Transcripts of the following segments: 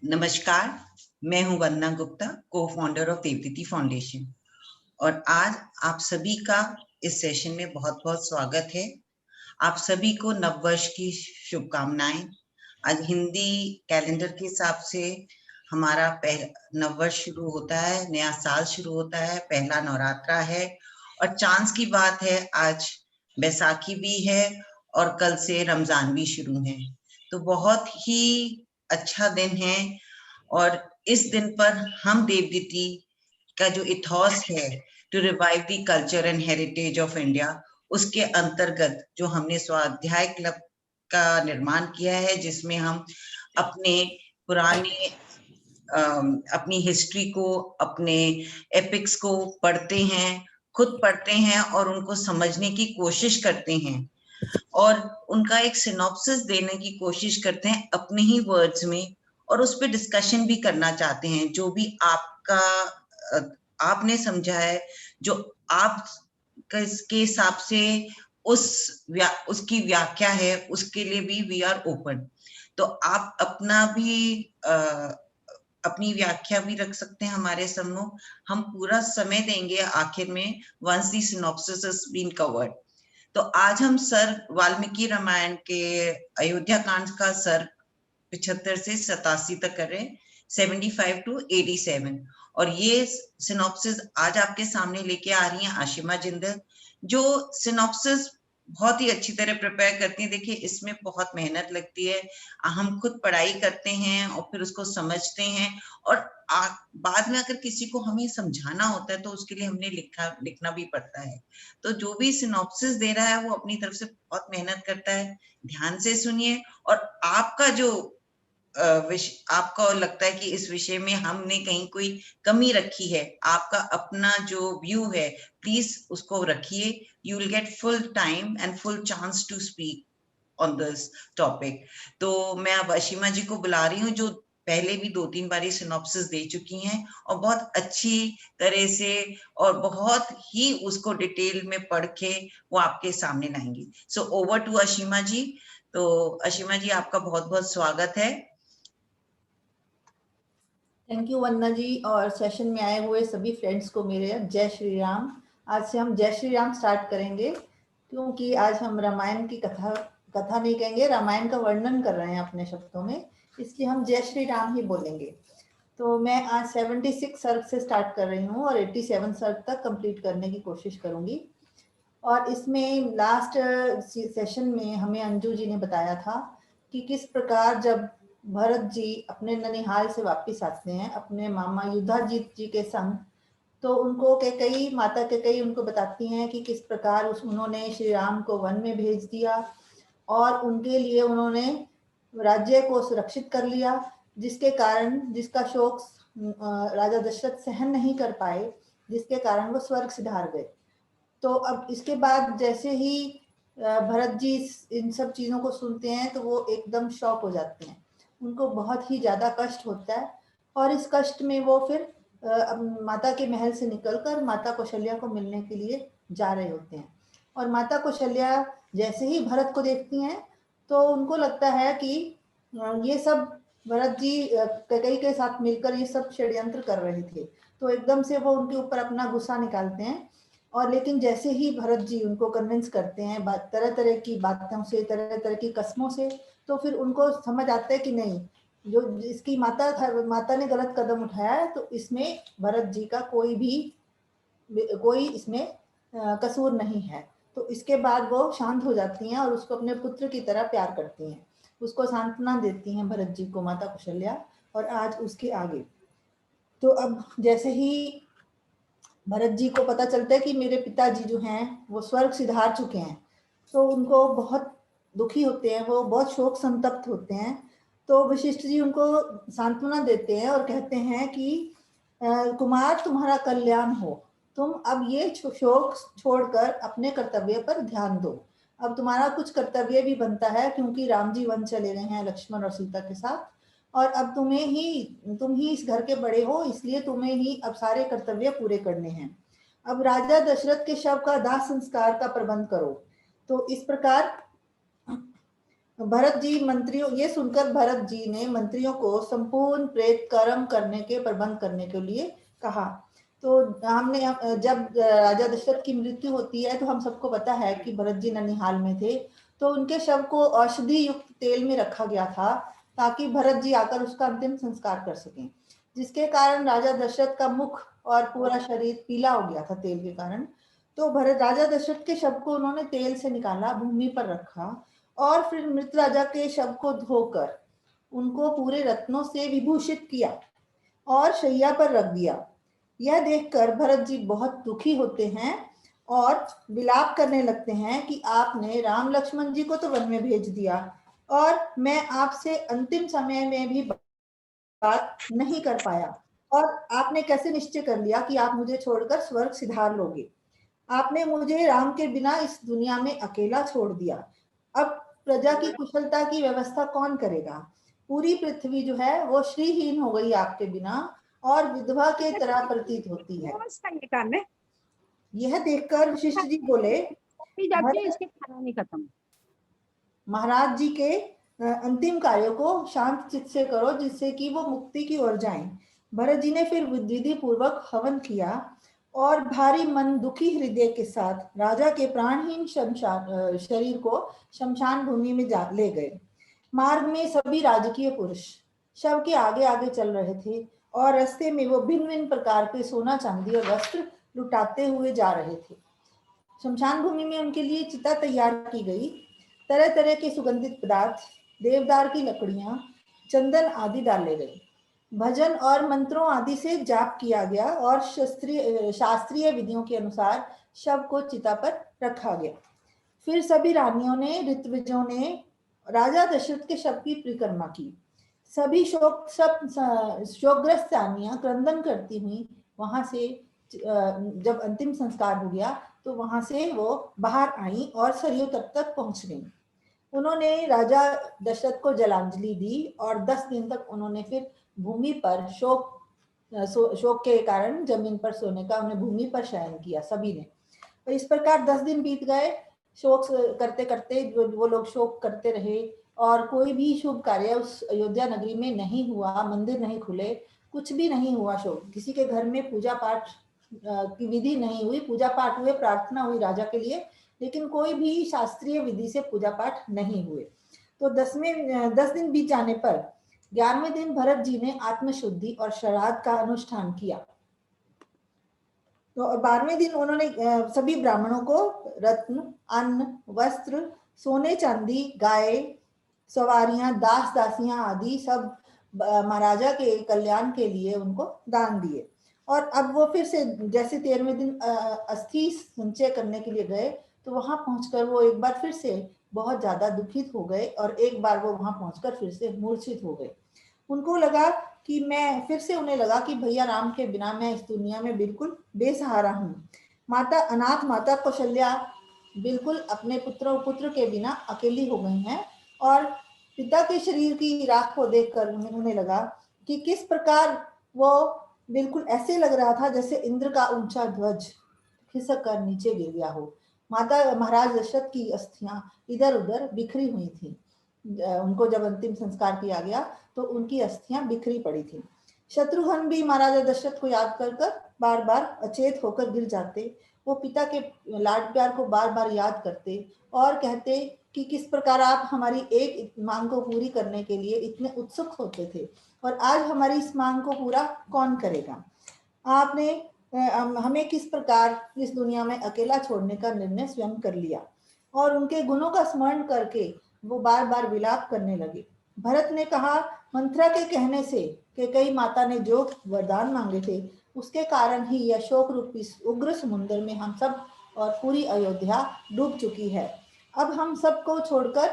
नमस्कार, मैं हूं वंदना Gupta, cofounder of Devditi foundation और आज आप सभी का इस सेशन में बहुत-बहुत स्वागत है। आप सभी को नववर्ष की शुभकामनाएं। आज हिंदी कैलेंडर के हिसाब से हमारा नववर्ष शुरू होता है, नया साल शुरू होता है, पहला नवरात्रा है और चांस की बात है आज बैसाखी भी है और कल से रमजान भी शुरू है। तो बहुत ही अच्छा दिन है और इस दिन पर हम देवदीति का जो इथॉस है to revive the culture and heritage of India, उसके अंतर्गत जो हमने स्वाध्याय क्लब का निर्माण किया है, जिसमें हम अपने पुराने अपनी हिस्ट्री को, अपने एपिक्स को पढ़ते हैं, खुद पढ़ते हैं और उनको समझने की कोशिश करते हैं और उनका एक सिनॉप्सिस देने की कोशिश करते हैं अपने ही वर्ड्स में और उस पर डिस्कशन भी करना चाहते हैं। जो भी आपका आपने समझा है, जो आप के हिसाब से उसकी व्याख्या है, उसके लिए भी वी आर ओपन। तो आप अपना भी अपनी व्याख्या भी रख सकते हैं हमारे सम्मुख। हम पूरा समय देंगे आखिर में once the synopsis is been covered. तो आज हम सर वाल्मीकि रामायण के अयोध्या कांड का सर 75 से 87 तक कर रहे हैं, 75 to 87। और ये सिनॉप्सिस आज आपके सामने लेके आ रही हैं आशिमा जिंदल, जो सिनॉप्सिस बहुत ही अच्छी तरह प्रिपेयर करती हैं। देखिए, इसमें बहुत मेहनत लगती है, हम खुद पढ़ाई करते हैं और फिर उसको समझते हैं और बाद में अगर किसी को हमें समझाना होता है तो उसके लिए हमने लिखना भी पड़ता है। तो जो भी सिनॉप्सिस दे रहा है वो अपनी तरफ से बहुत मेहनत करता है। ध्यान से सुनिए और आपका जो आपको लगता है कि इस विषय में हमने कहीं कोई कमी रखी है, आपका अपना जो व्यू है, प्लीज उसको रखिए। You will get full time and full chance to speak on this topic. तो मैं अब अशीमा जी को बुला रही हूँ, जो पहले भी 2-3 बारी सिनॉप्सिस दे चुकी हैं और बहुत अच्छी तरह से और बहुत ही उसको डिटेल में पढ़ के वो आपके सामने लाएंगी। सो ओवर टू अशीमा जी। तो अशीमा जी, आपका बहुत बहुत स्वागत है। थैंक यू वंदना जी और सेशन में आए हुए सभी फ्रेंड्स को मेरे जय श्री राम। आज से हम जय श्री राम स्टार्ट करेंगे क्योंकि आज हम रामायण की कथा नहीं कहेंगे, रामायण का वर्णन कर रहे हैं अपने शब्दों में, इसलिए हम जय श्री राम ही बोलेंगे। तो मैं आज 76 सर्ग से स्टार्ट कर रही हूँ और 87 सर्ग तक कंप्लीट करने की कोशिश करूंगी। और इसमें लास्ट सेशन में हमें अंजू जी ने बताया था कि किस प्रकार जब भरत जी अपने ननिहाल से वापस आते हैं अपने मामा युधाजीत जी के संग, तो उनको कैकेयी माता कैकेयी उनको बताती हैं कि किस प्रकार उन्होंने श्री राम को वन में भेज दिया और उनके लिए उन्होंने राज्य को सुरक्षित कर लिया, जिसके कारण जिसका शोक राजा दशरथ सहन नहीं कर पाए, जिसके कारण वो स्वर्ग सिधार गए। तो अब इसके बाद जैसे ही भरत जी इन सब चीज़ों को सुनते हैं तो वो एकदम शॉक हो जाते हैं, उनको बहुत ही ज़्यादा कष्ट होता है और इस कष्ट में वो फिर माता के महल से निकलकर माता कौशल्या को मिलने के लिए जा रहे होते हैं। और माता कौशल्या जैसे ही भरत को देखती हैं तो उनको लगता है कि ये सब भरत जी कैकेयी के साथ मिलकर ये सब षड्यंत्र कर रहे थे, तो एकदम से वो उनके ऊपर अपना गुस्सा निकालते हैं। और लेकिन जैसे ही भरत जी उनको कन्विंस करते हैं तरह तरह की बातों से, तरह तरह की कस्मों से, तो फिर उनको समझ आता है कि नहीं, जो इसकी माता ने गलत कदम उठाया है तो इसमें भरत जी का कोई इसमें कसूर नहीं है। तो इसके बाद वो शांत हो जाती हैं और उसको अपने पुत्र की तरह प्यार करती हैं, उसको सांत्वना देती हैं भरत जी को माता कौशल्या। और आज उसके आगे तो अब जैसे ही भरत जी को पता चलता है कि मेरे पिताजी जो हैं वो स्वर्ग सिधार चुके हैं, तो उनको बहुत दुखी होते हैं, वो बहुत शोक संतप्त होते हैं। तो वशिष्ठ जी उनको सांत्वना देते हैं और कहते हैं कि कुमार तुम्हारा कल्याण हो, तुम अब ये शोक छोड़कर अपने कर्तव्य पर ध्यान दो। अब तुम्हारा कुछ कर्तव्य भी बनता है क्योंकि राम जी वन चले गए हैं लक्ष्मण और सीता के साथ, और अब तुम ही इस घर के बड़े हो, इसलिए तुम्हें ही अब सारे कर्तव्य पूरे करने हैं। अब राजा दशरथ के शव का दाह संस्कार का प्रबंध करो। तो इस प्रकार भरत जी मंत्रियों, ये सुनकर भरत जी ने मंत्रियों को संपूर्ण प्रेत कर्म करने के प्रबंध करने के लिए कहा। तो हमने जब राजा दशरथ की मृत्यु होती है तो हम सबको पता है कि भरत जी ननिहाल में थे, तो उनके शव को औषधि युक्त तेल में रखा गया था ताकि भरत जी आकर उसका अंतिम संस्कार कर सकें, जिसके कारण राजा दशरथ का मुख और पूरा शरीर पीला हो गया था तेल के कारण। तो भरत राजा दशरथ के शव को उन्होंने तेल से निकाला, भूमि पर रखा और फिर मृत राजा के शव को धोकर उनको पूरे रत्नों से विभूषित किया और शैया पर रख दिया। यह देखकर भरत जी बहुत दुखी होते हैं और विलाप करने लगते हैं कि आपने राम लक्ष्मण जी को तो वन में भेज दिया और मैं आपसे अंतिम समय में भी बात नहीं कर पाया, और आपने कैसे निश्चय कर लिया कि आप मुझे छोड़कर स्वर्ग सिधार लोगे। आपने मुझे राम के बिना इस दुनिया में अकेला छोड़ दिया। अब प्रजा की कुशलता की व्यवस्था कौन करेगा? पूरी पृथ्वी जो है वो श्रीहीन हो गई आपके बिना और विधवा के तरह प्रतीत होती है। यह देखकर वशिष्ठ जी बोले, इसके खाना नहीं खत्म। महाराज जी के अंतिम कार्यों को शांत चित्त से करो जिससे कि वो मुक्ति की ओर जाएं। भरत जी ने फिर विधि पूर्वक हवन किया और भारी मन दुखी हृदय के साथ राजा के प्राणहीन शरीर को शमशान भूमि में ले गए। मार्ग में सभी राजकीय पुरुष शव के आगे आगे चल रहे थे और रास्ते में वो भिन्न भिन्न प्रकार के सोना चांदी और वस्त्र लुटाते हुए जा रहे थे। शमशान भूमि में उनके लिए चिता तैयार की गई। तरह तरह के सुगंधित पदार्थ, देवदार की लकड़ियां, चंदन आदि डाले गए। भजन और मंत्रों आदि से जाप किया गया और शास्त्रीय विधियों के अनुसार शव को चिता पर रखा गया। फिर सभी रानियों ने, ऋत्विजों ने राजा दशरथ के शव की परिक्रमा की। सभी शोकग्रस्त रानियां क्रंदन करती हुई वहां से, जब अंतिम संस्कार हो गया तो वहां से वो बाहर आई और सरयू तट तक पहुंच गई। उन्होंने राजा दशरथ को जलांजलि दी और 10 दिन तक उन्होंने फिर भूमि पर शोक के कारण जमीन पर सोने का, उन्हें भूमि पर शयन किया सभी ने। तो इस प्रकार 10 दिन बीत गए। शोक करते करते वो लोग शोक करते रहे और कोई भी शुभ कार्य उस अयोध्या नगरी में नहीं हुआ, मंदिर नहीं खुले, कुछ भी नहीं हुआ। शोक, किसी के घर में पूजा पाठ की विधि नहीं हुई। पूजा पाठ हुए, प्रार्थना हुई राजा के लिए, लेकिन कोई भी शास्त्रीय विधि से पूजा पाठ नहीं हुए। तो 10 दिन बीत जाने पर 11वें दिन भरत जी ने आत्मशुद्धि और श्राद्ध का अनुष्ठान किया। तो 12वें दिन उन्होंने सभी ब्राह्मणों को रत्न, अन्न, वस्त्र, सोने चांदी, गाय, सवारियां, दास दासियां आदि सब महाराजा के कल्याण के लिए उनको दान दिए। और अब वो फिर से जैसे 13वें दिन अस्थि संचय करने के लिए गए तो वहां पहुंचकर वो एक बार फिर से बहुत ज्यादा दुखित हो गए और एक बार वो वहां पहुंचकर फिर से मूर्छित हो गए। उनको लगा कि फिर से उन्हें लगा कि भैया राम के बिना मैं इस दुनिया में बिल्कुल बेसहारा हूँ। माता अनाथ माता कौशल्या बिल्कुल अपने पुत्र के बिना अकेली हो गई हैं और पिता के शरीर की राख को देखकर उन्हें लगा कि किस प्रकार वो बिल्कुल ऐसे लग रहा था जैसे इंद्र का ऊंचा ध्वज खिसक कर नीचे गिर गया हो। माता महाराज दशरथ की अस्थियां इधर उधर बिखरी हुई थी। उनको जब अंतिम संस्कार किया गया तो उनकी अस्थियां बिखरी पड़ी थी। शत्रुघ्न भी महाराजा दशरथ को याद कर कर बार बार अचेत होकर गिर जाते। वो पिता के लाड प्यार को बार बार याद करते और कहते कि किस प्रकार आप हमारी एक मांग को पूरी करने के लिए इतने उत्सुक होते थे और आज हमारी इस मांग को पूरा कौन करेगा। आपने हमें किस प्रकार इस दुनिया में अकेला छोड़ने का निर्णय स्वयं कर लिया। और उनके गुणों का स्मरण करके वो बार बार विलाप करने लगे। भरत ने कहा, मंत्रा के कहने से कि कई माता ने जो वरदान मांगे थे उसके कारण ही यह शोक रूपी उग्र समुद्र में हम सब और पूरी अयोध्या डूब चुकी है। अब हम सबको छोड़कर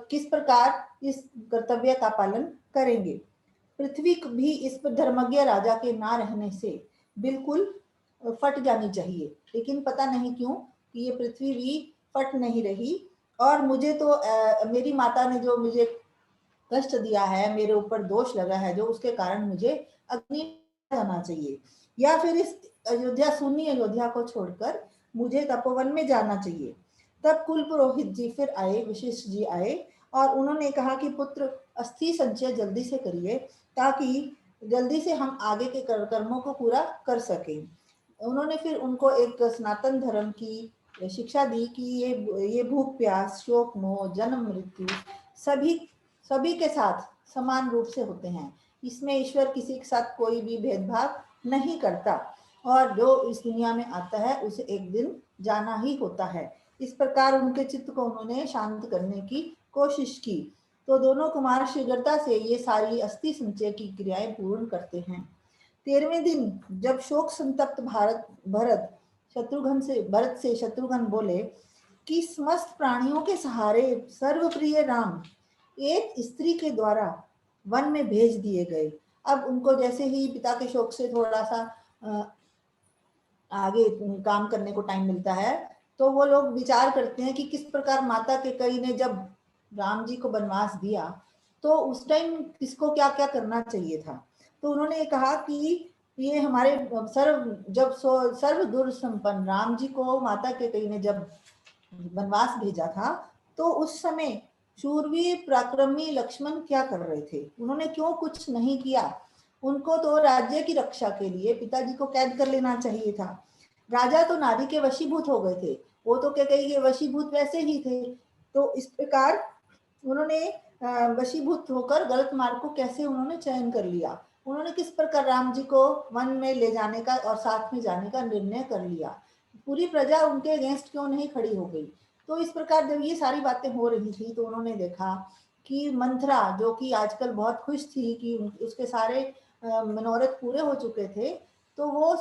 किस प्रकार इस कर्तव्य का पालन करेंगे। पृथ्वी भी इस पर धर्मज्ञ राजा के ना रहने से बिल्कुल फट जानी चाहिए, लेकिन पता नहीं क्यों कि ये पृथ्वी भी फट नहीं रही। और मुझे तो मेरी माता ने जो मुझे कष्ट दिया है, मेरे ऊपर दोष लगा है जो, उसके कारण मुझे अग्नि जाना चाहिए या फिर इस अयोध्या सुन्नी अयोध्या को छोड़कर मुझे तपोवन में जाना चाहिए। तब कुल पुरोहित जी फिर आए, वशिष्ठ जी आए और उन्होंने कहा कि पुत्र अस्थि संचय जल्दी से करिए ताकि जल्दी से हम आगे के कर्मों को पूरा कर सकें। उन्होंने फिर उनको एक सनातन धर्म की शिक्षा दी कि ये भूख प्यास शोक मोह जन्म मृत्यु सभी के साथ समान रूप से होते हैं, इसमें ईश्वर किसी के साथ कोई भी भेदभाव नहीं करता और जो इस दुनिया में आता है उसे एक दिन जाना ही होता है। इस प्रकार उनके चित्त को उन्होंने शांत करने की कोशिश की। तो दोनों कुमार शीघ्रता से ये सारी अस्थि संचय की क्रियाएं पूर्ण करते हैं। 13वें दिन जब शोक संतप्त भरत से शत्रुघ्न बोले कि समस्त प्राणियों के सहारे सर्वप्रिय राम एक स्त्री के द्वारा वन में भेज दिए गए। अब उनको जैसे ही पिता के शोक से थोड़ा सा आगे काम करने को टाइम मिलता है तो वो लोग विचार करते हैं कि किस प्रकार माता कैकेयी ने जब राम जी को वनवास दिया तो उस टाइम किसको क्या क्या करना चाहिए था। तो उन्होंने कहा कि ये हमारे सर्व दूर संपन्न राम जी को माता कैकेयी ने जब वनवास भेजा था तो उस समय शूरवीर पराक्रमी लक्ष्मण क्या कर रहे थे, उन्होंने क्यों कुछ नहीं किया। उनको तो राज्य की रक्षा के लिए पिताजी को कैद कर लेना चाहिए था। राजा तो नारी के वशीभूत हो गए थे, वो तो कैकेयी के वशीभूत वैसे ही थे। तो इस प्रकार उन्होंने वशीभूत होकर गलत मार्ग को कैसे उन्होंने चयन कर लिया, उन्होंने किस प्रकार राम जी को वन में ले जाने का और साथ में जाने का निर्णय कर लिया, पूरी प्रजा उनके अगेंस्ट क्यों नहीं खड़ी हो गई। तो इस प्रकार जब ये सारी बातें हो रही थी तो उन्होंने देखा कि मंथरा जो कि आजकल बहुत खुश थी कि उसके सारे मनोरथ पूरे हो चुके थे, तो वो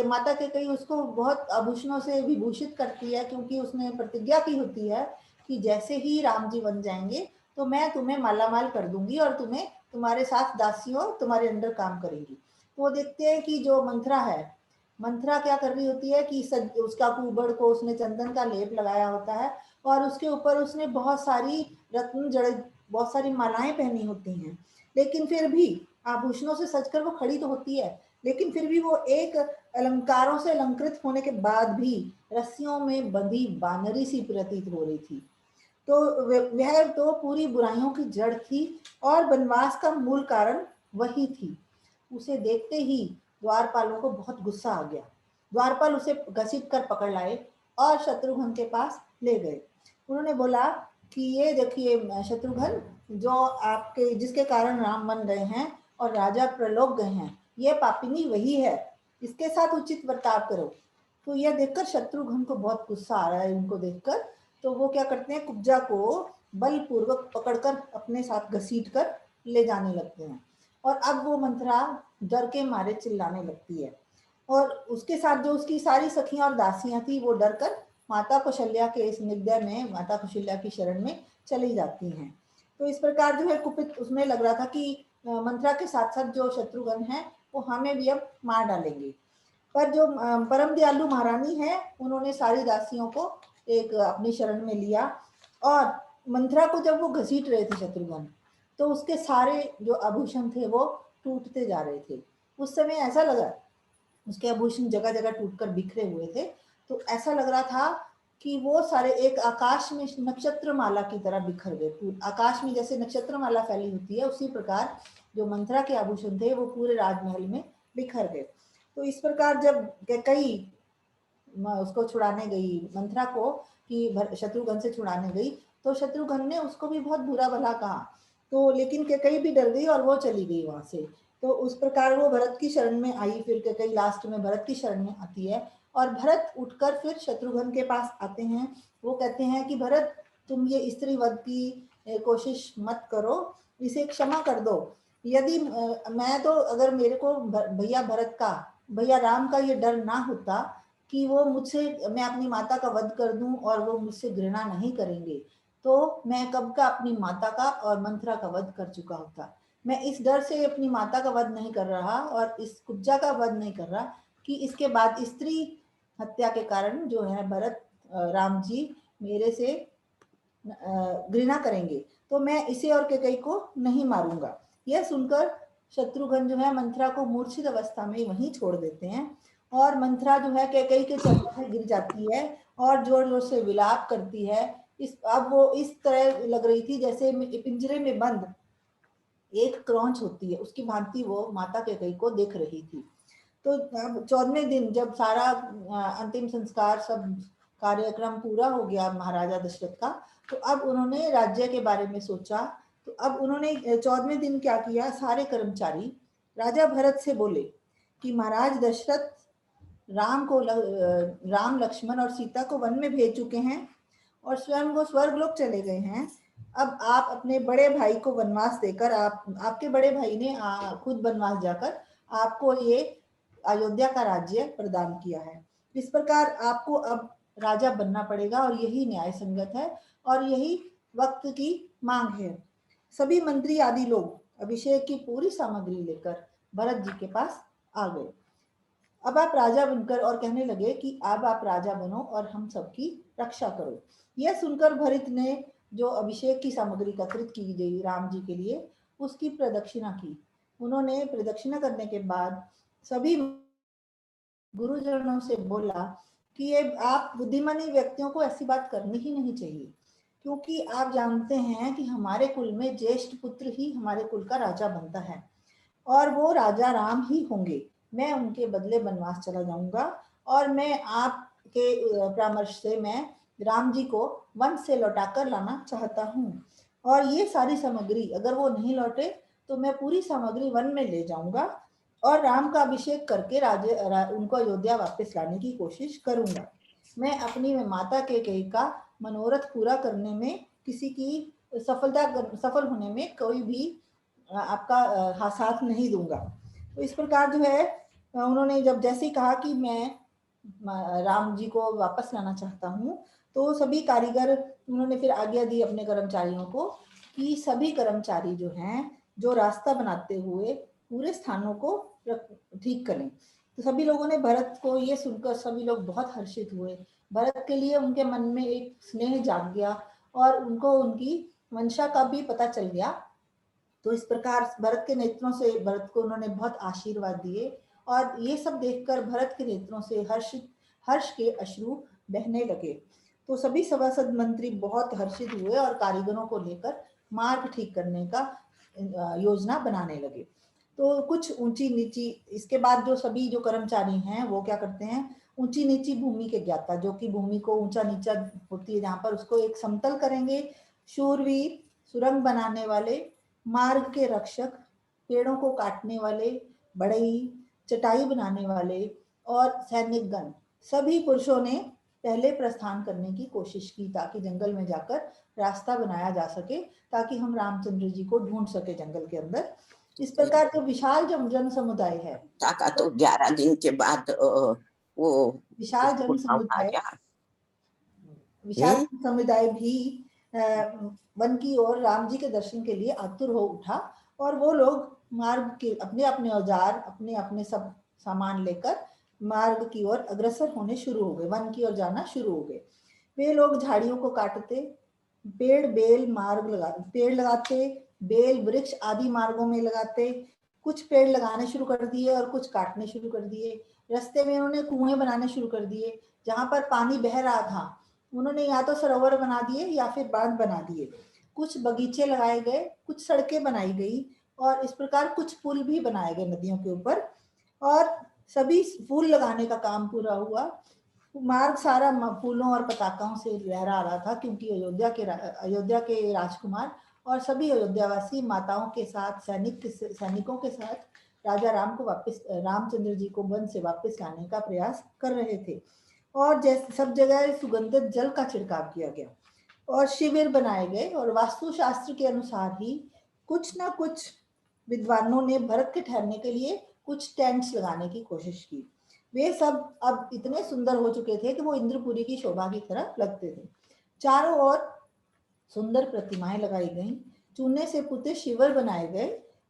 माता कैकेयी उसको बहुत आभूषणों से विभूषित करती है क्योंकि उसने प्रतिज्ञा की होती है कि जैसे ही राम जी बन जाएंगे तो मैं तुम्हें मालामाल कर दूंगी और तुम्हें तुम्हारे साथ दासियों तुम्हारे अंडर काम करेंगी। तो वो देखते हैं कि जो मंथरा है, मंथरा क्या कर रही होती है कि उसका कुबड़ को उसने चंदन का लेप लगाया होता है और उसके ऊपर उसने बहुत सारी रत्न जड़े बहुत सारी मालाएं पहनी होती हैं, लेकिन फिर भी आभूषणों से सजकर वो खड़ी तो होती है, लेकिन फिर भी वो एक अलंकारों से अलंकृत होने के बाद भी रस्सियों में बंधी बानरी सी प्रतीत हो रही थी। तो वह तो पूरी बुराइयों की जड़ थी और वनवास का मूल कारण वही थी। उसे देखते ही द्वारपालों को बहुत गुस्सा आ गया। द्वारपाल उसे घसीट कर पकड़ लाए और शत्रुघ्न के पास ले गए। उन्होंने बोला कि ये देखिए शत्रुघ्न, जो आपके जिसके कारण राम बन गए हैं और राजा प्रलोभ गए हैं, ये पापिनी वही है, इसके साथ उचित बर्ताव करो। तो यह देखकर शत्रुघ्न को बहुत गुस्सा आ रहा है उनको देखकर, तो वो क्या करते हैं, कुब्जा को बलपूर्वक पकड़कर अपने साथ घसीट कर ले जाने लगते हैं। और अब वो मंथरा डर के मारे चिल्लाने लगती है और उसके साथ जो उसकी सारी सखियां और दासियां थी वो डर कर माता कौशल्या के इस निर्दय में माता कौशल्या की शरण में चली जाती हैं। तो इस प्रकार जो है कुपित उसमें लग रहा था कि मंथरा के साथ साथ जो शत्रुघ्न है वो हमें भी अब मार डालेंगे। पर जो परम दयालु महारानी है उन्होंने सारी दासियों को एक अपनी शरण में लिया और मंथरा को जब वो घसीट रहे थे शत्रुघ्न, तो उसके सारे जो आभूषण थे वो टूटते जा रहे थे। उस समय ऐसा लगा, उसके आभूषण जगह जगह टूटकर बिखरे हुए थे, तो ऐसा लग रहा था कि वो सारे एक आकाश में नक्षत्र माला की तरह बिखर गए। आकाश में जैसे नक्षत्र माला फैली होती है उसी प्रकार जो मंथरा के आभूषण थे वो पूरे राजमहल में बिखर गए। तो इस प्रकार जब कैकेयी उसको छुड़ाने गई मंथरा को कि शत्रुघ्न से छुड़ाने गई, तो शत्रुघ्न ने उसको भी बहुत बुरा भला कहा, तो लेकिन कैकेयी भी डर गई और वो चली गई वहां से। तो उस प्रकार वो भरत की शरण में आई, फिर कैकेयी लास्ट में भरत की शरण में आती है और भरत उठकर फिर शत्रुघ्न के पास आते हैं। वो कहते हैं कि भरत, तुम ये स्त्री वध की कोशिश मत करो, इसे क्षमा कर दो। यदि मैं तो अगर मेरे को भैया राम का ये डर ना होता कि वो मुझसे, मैं अपनी माता का वध कर दूं और वो मुझसे घृणा नहीं करेंगे, तो मैं कब का अपनी माता का और मंथरा का वध कर चुका होता। मैं इस डर से अपनी माता का वध नहीं कर रहा और इस कुब्जा का वध नहीं कर रहा कि इसके बाद स्त्री हत्या के कारण जो है भरत राम जी मेरे से घृणा करेंगे, तो मैं इसे और कैकेयी को नहीं मारूंगा। यह सुनकर शत्रुघ्न जो है मंथरा को मूर्छित अवस्था में वहीं छोड़ देते हैं और मंथरा जो है कैकेयी के चरणों में गिर जाती है और जोर जोर से विलाप करती है अब वो इस तरह लग रही थी जैसे पिंजरे में बंद एक क्रॉन्च होती है, उसकी भांति वो माता कैकेयी को देख रही थी। तो अब 14वें दिन जब सारा अंतिम संस्कार सब कार्यक्रम पूरा हो गया महाराजा दशरथ का, तो अब उन्होंने राज्य के बारे में सोचा। तो अब उन्होंने 14वें दिन क्या किया, सारे कर्मचारी राजा भरत से बोले कि महाराज दशरथ राम लक्ष्मण और सीता को वन में भेज चुके हैं और स्वयं वो स्वर्गलोक चले गए हैं। अब आप अपने बड़े भाई को वनवास देकर, आपके बड़े भाई ने खुद वनवास जाकर आपको ये अयोध्या का राज्य प्रदान किया है। इस प्रकार आपको अब राजा बनना पड़ेगा और यही न्याय संगत है और यही वक्त की मांग है। सभी मंत्री आदि लोग अभिषेक की पूरी सामग्री लेकर भरत जी के पास आ गए। अब आप राजा बनकर और कहने लगे कि अब आप राजा बनो और हम सबकी रक्षा करो। यह सुनकर भरत ने जो अभिषेक की सामग्री एकत्रित की गई राम जी के लिए, उसकी प्रदक्षिणा की। उन्होंने प्रदक्षिणा करने के बाद सभी गुरुजनों से बोला कि ये आप बुद्धिमानी व्यक्तियों को ऐसी बात करनी ही नहीं चाहिए, क्योंकि आप जानते हैं कि हमारे कुल में ज्येष्ठ पुत्र ही हमारे कुल का राजा बनता है और वो राजा राम ही होंगे। मैं उनके बदले वनवास चला जाऊंगा और मैं आपके परामर्श से मैं राम जी को वन से लौटाकर लाना चाहता हूँ और ये सारी सामग्री अगर वो नहीं लौटे तो मैं पूरी सामग्री वन में ले जाऊंगा और राम का अभिषेक करके उनको अयोध्या वापस लाने की कोशिश करूंगा। मैं अपनी माता कैकेयी का मनोरथ पूरा करने में किसी की सफल होने में कोई भी आपका साथ नहीं दूंगा। तो इस प्रकार जो है उन्होंने जब जैसे ही कहा कि मैं राम जी को वापस लाना चाहता हूँ, तो सभी कारीगर उन्होंने फिर आज्ञा दी अपने कर्मचारियों को कि सभी कर्मचारी जो हैं जो रास्ता बनाते हुए पूरे स्थानों को ठीक करें। तो सभी लोगों ने भरत को ये सुनकर सभी लोग बहुत हर्षित हुए। भरत के लिए उनके मन में एक स्नेह जाग गया और उनको उनकी मंशा का भी पता चल गया। तो इस प्रकार भरत के नेत्रों से भरत को उन्होंने बहुत आशीर्वाद दिए और ये सब देखकर भरत के नेत्रों से हर्ष के अश्रु बहने लगे। तो सभी सभासद मंत्री बहुत हर्षित हुए और कारीगरों को लेकर मार्ग ठीक करने का योजना बनाने लगे। तो कुछ ऊंची नीची, इसके बाद जो सभी जो कर्मचारी हैं वो क्या करते हैं, ऊंची नीची भूमि के ज्ञाता, जो कि भूमि को ऊंचा नीचा होती है जहाँ पर, उसको एक समतल करेंगे। शूरवीर, सुरंग बनाने वाले, मार्ग के रक्षक, पेड़ों को काटने वाले, बढ़ई, चटाई बनाने वाले और सैनिकगण, सभी पुरुषों ने पहले प्रस्थान करने की कोशिश की ताकि जंगल में जाकर रास्ता बनाया जा सके, ताकि हम रामचंद्र जी को ढूंढ सके जंगल के अंदर। इस प्रकार जो विशाल जन समुदाय है, तो 11 दिन के बाद वो विशाल जन समुदाय भी वन की ओर राम जी के दर्शन के लिए आतुर हो उठा और वो लोग मार्ग के अपने अपने औजार, अपने अपने सब सामान लेकर मार्ग की ओर अग्रसर होने शुरू हो गए, वन की ओर जाना शुरू हो गए। वे लोग झाड़ियों को काटते, पेड़ लगाते, बेल वृक्ष आदि मार्गों में लगाते, कुछ पेड़ लगाने शुरू कर दिए और कुछ काटने शुरू कर दिए। रास्ते में उन्होंने कुएं बनाने शुरू कर दिए, जहां पर पानी बह रहा था उन्होंने या तो सरोवर बना दिए या फिर बांध बना दिए। कुछ बगीचे लगाए गए, कुछ सड़कें बनाई गई और इस प्रकार कुछ पुल भी बनाए गए नदियों के ऊपर और सभी फूल लगाने का काम पूरा हुआ। मार्ग सारा फूलों और पताकाओं से लहरा रहा था, क्योंकि अयोध्या के राजकुमार और सभी अयोध्यावासी माताओं के साथ, सैनिकों के साथ राजा राम को रामचंद्र जी को वन से वापस लाने का प्रयास कर रहे थे। और जैसे सब जगह सुगंधित जल का छिड़काव किया गया और शिविर बनाए गए और वास्तुशास्त्र के अनुसार ही कुछ ना कुछ विद्वानों ने भरत के ठहरने के लिए कुछ टेंट्स लगाने की कोशिश की। वे सब अब इतने सुंदर हो चुके थे कि वो इंद्रपुरी की शोभा की तरह लगते थे। चारों ओर सुंदर प्रतिमाएं लगाई गईं, चूने से पुते शिविर बनाए गए,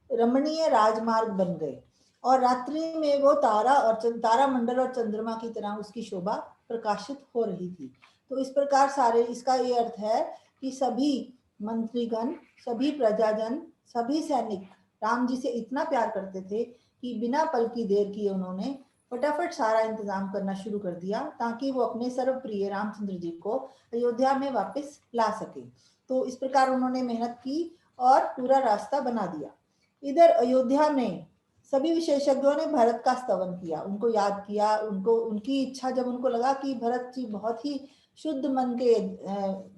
रमणीय राजमार्ग बन गए और रात्रि में वो तारा मंडल और चंद्रमा की तरह उसकी शोभा प्रकाशित हो रही थी। तो इस प्रकार सारे, इसका ये अर्थ है कि सभी मंत्रीगण, सभी प्रजाजन, सभी सैनिक राम जी से इतना प्यार करते थे कि बिना पल की देर किए उन्होंने फटाफट सारा इंतजाम करना शुरू कर दिया ताकि वो अपने सर्वप्रिय रामचंद्र जी को अयोध्या में वापस ला सके। तो इस प्रकार उन्होंने मेहनत की और पूरा रास्ता बना दिया। इधर अयोध्या में सभी विशेषज्ञों ने भरत का स्तवन किया, उनको याद किया, उनको उनकी इच्छा, जब उनको लगा कि भरत जी बहुत ही शुद्ध मन के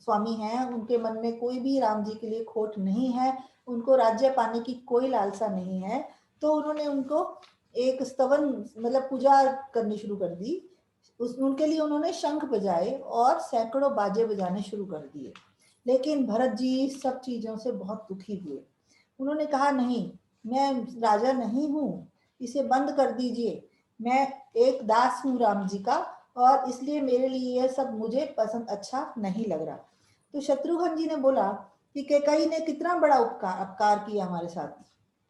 स्वामी हैं, उनके मन में कोई भी राम जी के लिए खोट नहीं है, उनको राज्य पाने की कोई लालसा नहीं है, तो उन्होंने उनको एक स्तवन मतलब पूजा करनी शुरू कर दी। उनके लिए उन्होंने शंख बजाए और सैकड़ों बाजे बजाने शुरू कर दिए। लेकिन भरत जी सब चीजों से बहुत दुखी हुए। उन्होंने कहा, नहीं, मैं राजा नहीं हूँ, इसे बंद कर दीजिए, मैं एक दास हूँ राम जी का, और इसलिए मेरे लिए यह सब मुझे पसंद अच्छा नहीं लग रहा। तो शत्रुघ्न जी ने बोला कि कैकेयी ने कितना बड़ा अपकार किया हमारे साथ,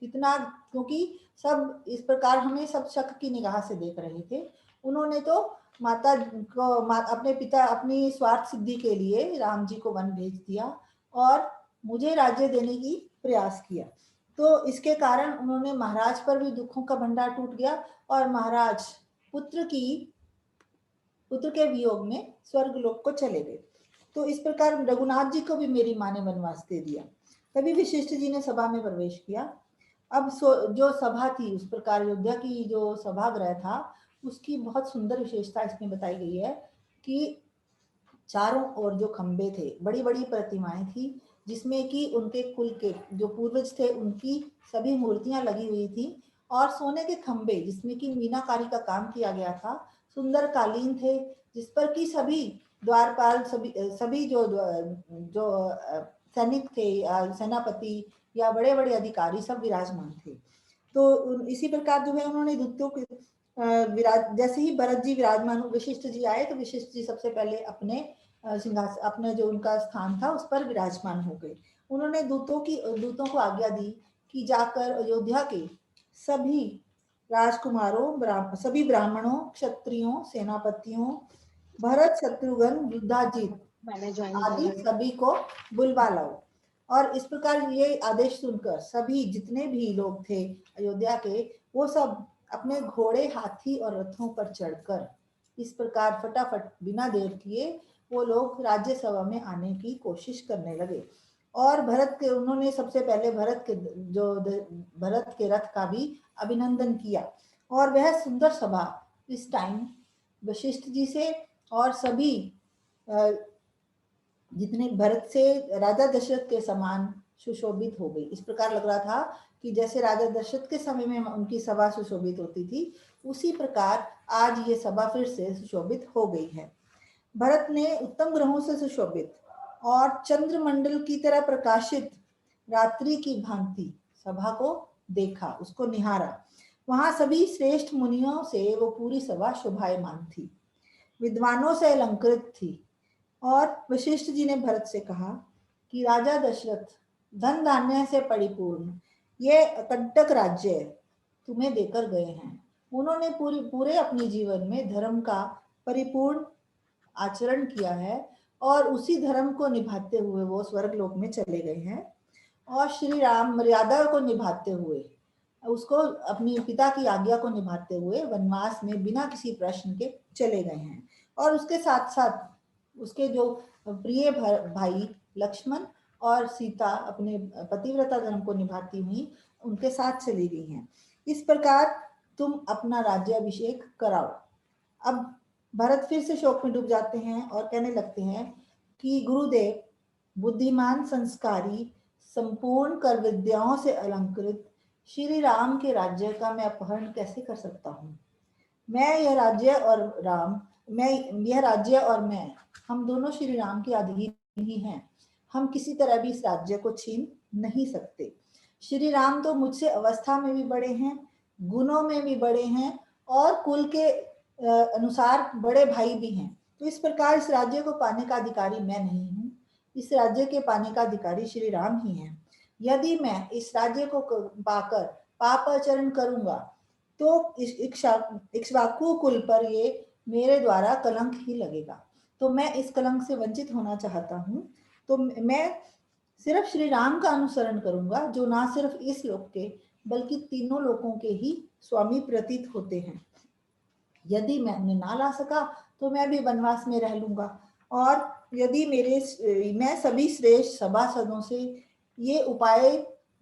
कितना, क्योंकि सब इस प्रकार हमें सब शक की निगाह से देख रहे थे। उन्होंने तो माता को अपने पिता अपनी स्वार्थ सिद्धि के लिए राम जी को वन भेज दिया और मुझे राज्य देने की प्रयास किया। तो इसके कारण उन्होंने महाराज पर भी दुखों का भंडार टूट गया और महाराज पुत्र के वियोग में स्वर्गलोक को चले गए। तो इस प्रकार रघुनाथ जी को भी मेरी माँ ने वनवास दे दिया। तभी वशिष्ठ जी ने सभा में प्रवेश किया। अब जो सभा थी, उस प्रकार अयोध्या की जो सभागृह था, उसकी बहुत सुंदर विशेषता इसमें बताई गई है कि चारों ओर जो खंबे थे, बड़ी बड़ी प्रतिमाएं थी, जिसमें कि उनके कुल के जो पूर्वज थे उनकी सभी मूर्तियां लगी हुई थी, और सोने के खंबे जिसमें कि मीनाकारी का काम किया गया था, सुंदर कालीन थे जिस पर कि सभी द्वारपाल, सभी जो सैनिक थे, सेनापति या बड़े बड़े अधिकारी सब विराजमान थे। तो इसी प्रकार जो है उन्होंने दूतों के जैसे ही भरत जी विराजमान, वशिष्ठ जी आए तो वशिष्ठ जी सबसे पहले अपने सिंहासन, अपने जो उनका स्थान था उस पर विराजमान हो गए। उन्होंने दूतों को आज्ञा दी कि जाकर अयोध्या के सभी राजकुमारों, सभी ब्राह्मणों, क्षत्रियों, सेनापतियों, भरत, शत्रुघ्न, युधाजित आदि सभी को बुलवा लाओ। और इस प्रकार ये आदेश सुनकर सभी जितने भी लोग थे अयोध्या के, वो सब अपने घोड़े, हाथी और रथों पर चढ़कर इस प्रकार फटाफट बिना देर किए वो लोग राज्यसभा में आने की कोशिश करने लगे। और उन्होंने सबसे पहले भरत के रथ का भी अभिनंदन किया। और वह सुंदर सभा इस टाइम वशिष्ठ जी से और सभी जितने भरत से राजा दशरथ के समान सुशोभित हो गई। इस प्रकार लग रहा था कि जैसे राजा दशरथ के समय में उनकी सभा सुशोभित होती थी, उसी प्रकार आज ये सभा फिर से सुशोभित हो गई है। भरत ने उत्तम ग्रहों से सुशोभित और चंद्रमंडल की तरह प्रकाशित रात्रि की भांति सभा को देखा, उसको निहारा। वहां सभी श्रेष्ठ मुनियों से वो पूरी सभा शोभायमान थी, विद्वानों से अलंकृत थी। और वशिष्ठ जी ने भरत से कहा कि राजा दशरथ धन धान्य से परिपूर्ण ये कंटक राज्य तुम्हें देकर गए हैं। उन्होंने पूरे अपने जीवन में धर्म का परिपूर्ण आचरण किया है और उसी धर्म को निभाते हुए वो स्वर्गलोक में चले गए हैं। और श्री राम मर्यादा को निभाते हुए, उसको अपनी पिता की आज्ञा को निभाते हुए वनवास में बिना किसी प्रश्न के चले गए हैं। और उसके साथ साथ उसके जो प्रिय भाई लक्ष्मण और सीता अपने पतिव्रता धर्म को निभाती हुई उनके साथ चली गई हैं। इस प्रकार तुम अपना राज्याभिषेक कराओ। अब भरत फिर से शोक में डूब जाते हैं और कहने लगते हैं कि गुरुदेव, बुद्धिमान, संस्कारी, संपूर्ण कर विद्याओं से अलंकृत श्री राम के राज्य का मैं अपहरण कैसे कर सकता हूँ? यह राज्य और मैं, हम दोनों श्री राम के अधीन ही हैं। हम किसी तरह भी इस राज्य को छीन नहीं सकते। श्री राम तो मुझसे अवस्था में भी बड़े हैं, गुणों में भी बड़े हैं और कुल के अनुसार बड़े भाई भी हैं। तो इस प्रकार इस राज्य को पाने का अधिकारी मैं नहीं हूँ, इस राज्य के पाने का अधिकारी श्री राम ही हैं। यदि मैं इस राज्य को पाकर पापाचरण करूंगा तो इक्ष्वाकु कुल पर ये मेरे द्वारा कलंक ही लगेगा। तो मैं इस कलंक से वंचित होना चाहता हूँ। तो मैं सिर्फ श्री राम का अनुसरण करूंगा, जो ना सिर्फ इस लोक के बल्कि तीनों लोकों के ही स्वामी प्रतीत होते हैं। यदि मैं उन्हें ना ला सका तो मैं भी वनवास में रह लूंगा। और यदि मैं सभी श्रेष्ठ सभासदों से ये उपाय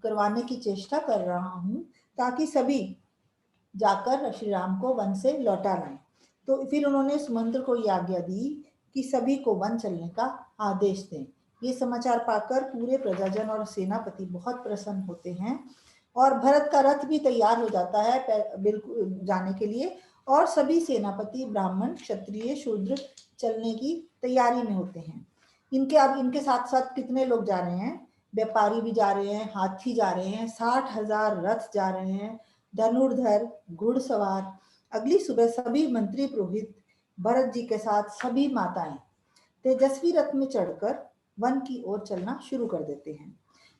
करवाने की चेष्टा कर रहा हूँ ताकि सभी जाकर श्री राम को वन से लौटा लाएं। तो फिर उन्होंने सुमंत्र को ये आज्ञा दी कि सभी को वन चलने का आदेश दें। ये समाचार पाकर पूरे प्रजाजन और सेनापति बहुत प्रसन्न होते हैं और भरत का रथ भी तैयार हो जाता है बिल्कुल जाने के लिए, और सभी सेनापति ब्राह्मण क्षत्रिय शूद्र चलने की तैयारी में होते हैं। इनके साथ साथ कितने लोग जा रहे हैं? व्यापारी भी जा रहे हैं, हाथी जा रहे हैं, 60,000 रथ जा रहे हैं, धनुर्धर, घुड़सवार। अगली सुबह सभी मंत्री पुरोहित भरत जी के साथ सभी माताएं तेजस्वी रथ में चढ़कर वन की ओर चलना शुरू कर देते हैं।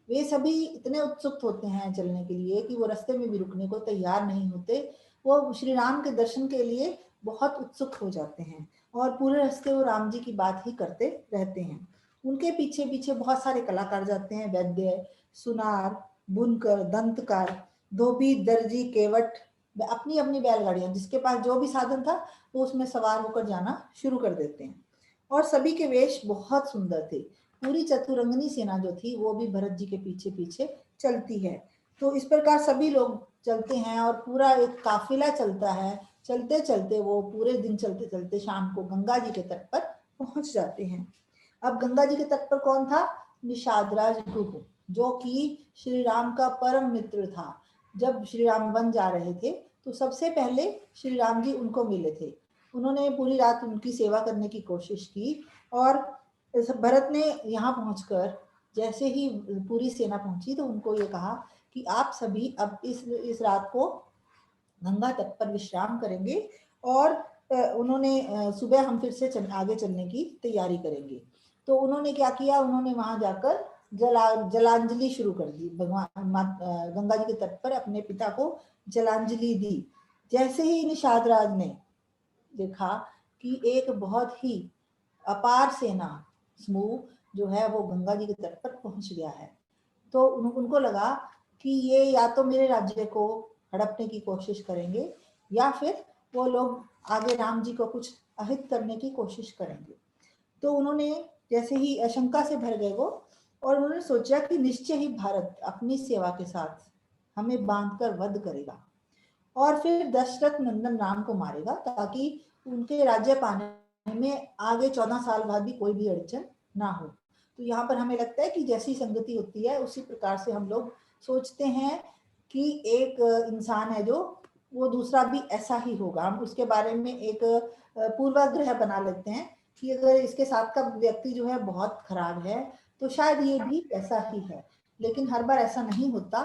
वे सभी इतने उत्सुक होते हैं चलने के लिए कि वो रास्ते में भी रुकने को तैयार नहीं होते। वो श्री राम के दर्शन के लिए बहुत उत्सुक हो जाते हैं और पूरे रास्ते वो राम जी की बात ही करते रहते हैं। उनके पीछे पीछे बहुत सारे कलाकार जाते हैं, वैद्य, सुनार, बुनकर, दंतकार, धोबी, दर्जी, केवट, अपनी अपनी बैलगाड़ियां, जिसके पास जो भी साधन था वो उसमें सवार होकर जाना शुरू कर देते हैं। और सभी के वेश बहुत सुंदर थे। पूरी चतुरंगनी सेना जो थी वो भी भरत जी के पीछे पीछे चलती है। तो इस प्रकार सभी लोग चलते हैं और पूरा एक काफिला चलता है। चलते चलते वो पूरे दिन चलते चलते शाम को गंगा जी के तट पर पहुंच जाते हैं। अब गंगा जी के तट पर कौन था? निषादराज गुह, जो कि श्री राम का परम मित्र था। जब श्री राम वन जा रहे थे तो सबसे पहले श्री राम जी उनको मिले थे। उन्होंने पूरी रात उनकी सेवा करने की कोशिश की और भरत ने यहाँ पहुंचकर जैसे ही पूरी सेना पहुंची तो उनको ये कहा कि आप सभी अब इस रात को गंगा तट पर विश्राम करेंगे और उन्होंने सुबह हम फिर से आगे चलने की तैयारी करेंगे। तो उन्होंने क्या किया? उन्होंने वहां जाकर जलांजलि शुरू कर दी। भगवान गंगा जी के तट पर अपने पिता को जलांजलि दी। जैसे ही निषाद राज ने देखा कि एक बहुत ही अपार सेना समूह जो है वो गंगा जी के तट पर पहुंच गया है, तो उनको लगा कि ये या तो मेरे राज्य को हड़पने की कोशिश करेंगे या फिर वो लोग आगे राम जी को कुछ अहित करने की कोशिश करेंगे। तो उन्होंने जैसे ही आशंका से भर गए वो, और उन्होंने सोचा कि निश्चय ही भारत अपनी सेवा के साथ हमें बांधकर वध करेगा और फिर दशरथ नंदन राम को मारेगा ताकि उनके राज्य पाने में आगे 14 साल बाद भी कोई भी अड़चन ना हो। तो यहाँ पर हमें लगता है कि जैसी संगति होती है उसी प्रकार से हम लोग सोचते हैं कि एक इंसान है जो वो दूसरा भी ऐसा ही होगा। हम उसके बारे में एक पूर्वाग्रह बना लेते हैं कि अगर इसके साथ का व्यक्ति जो है बहुत खराब है तो शायद ये भी ऐसा ही है, लेकिन हर बार ऐसा नहीं होता।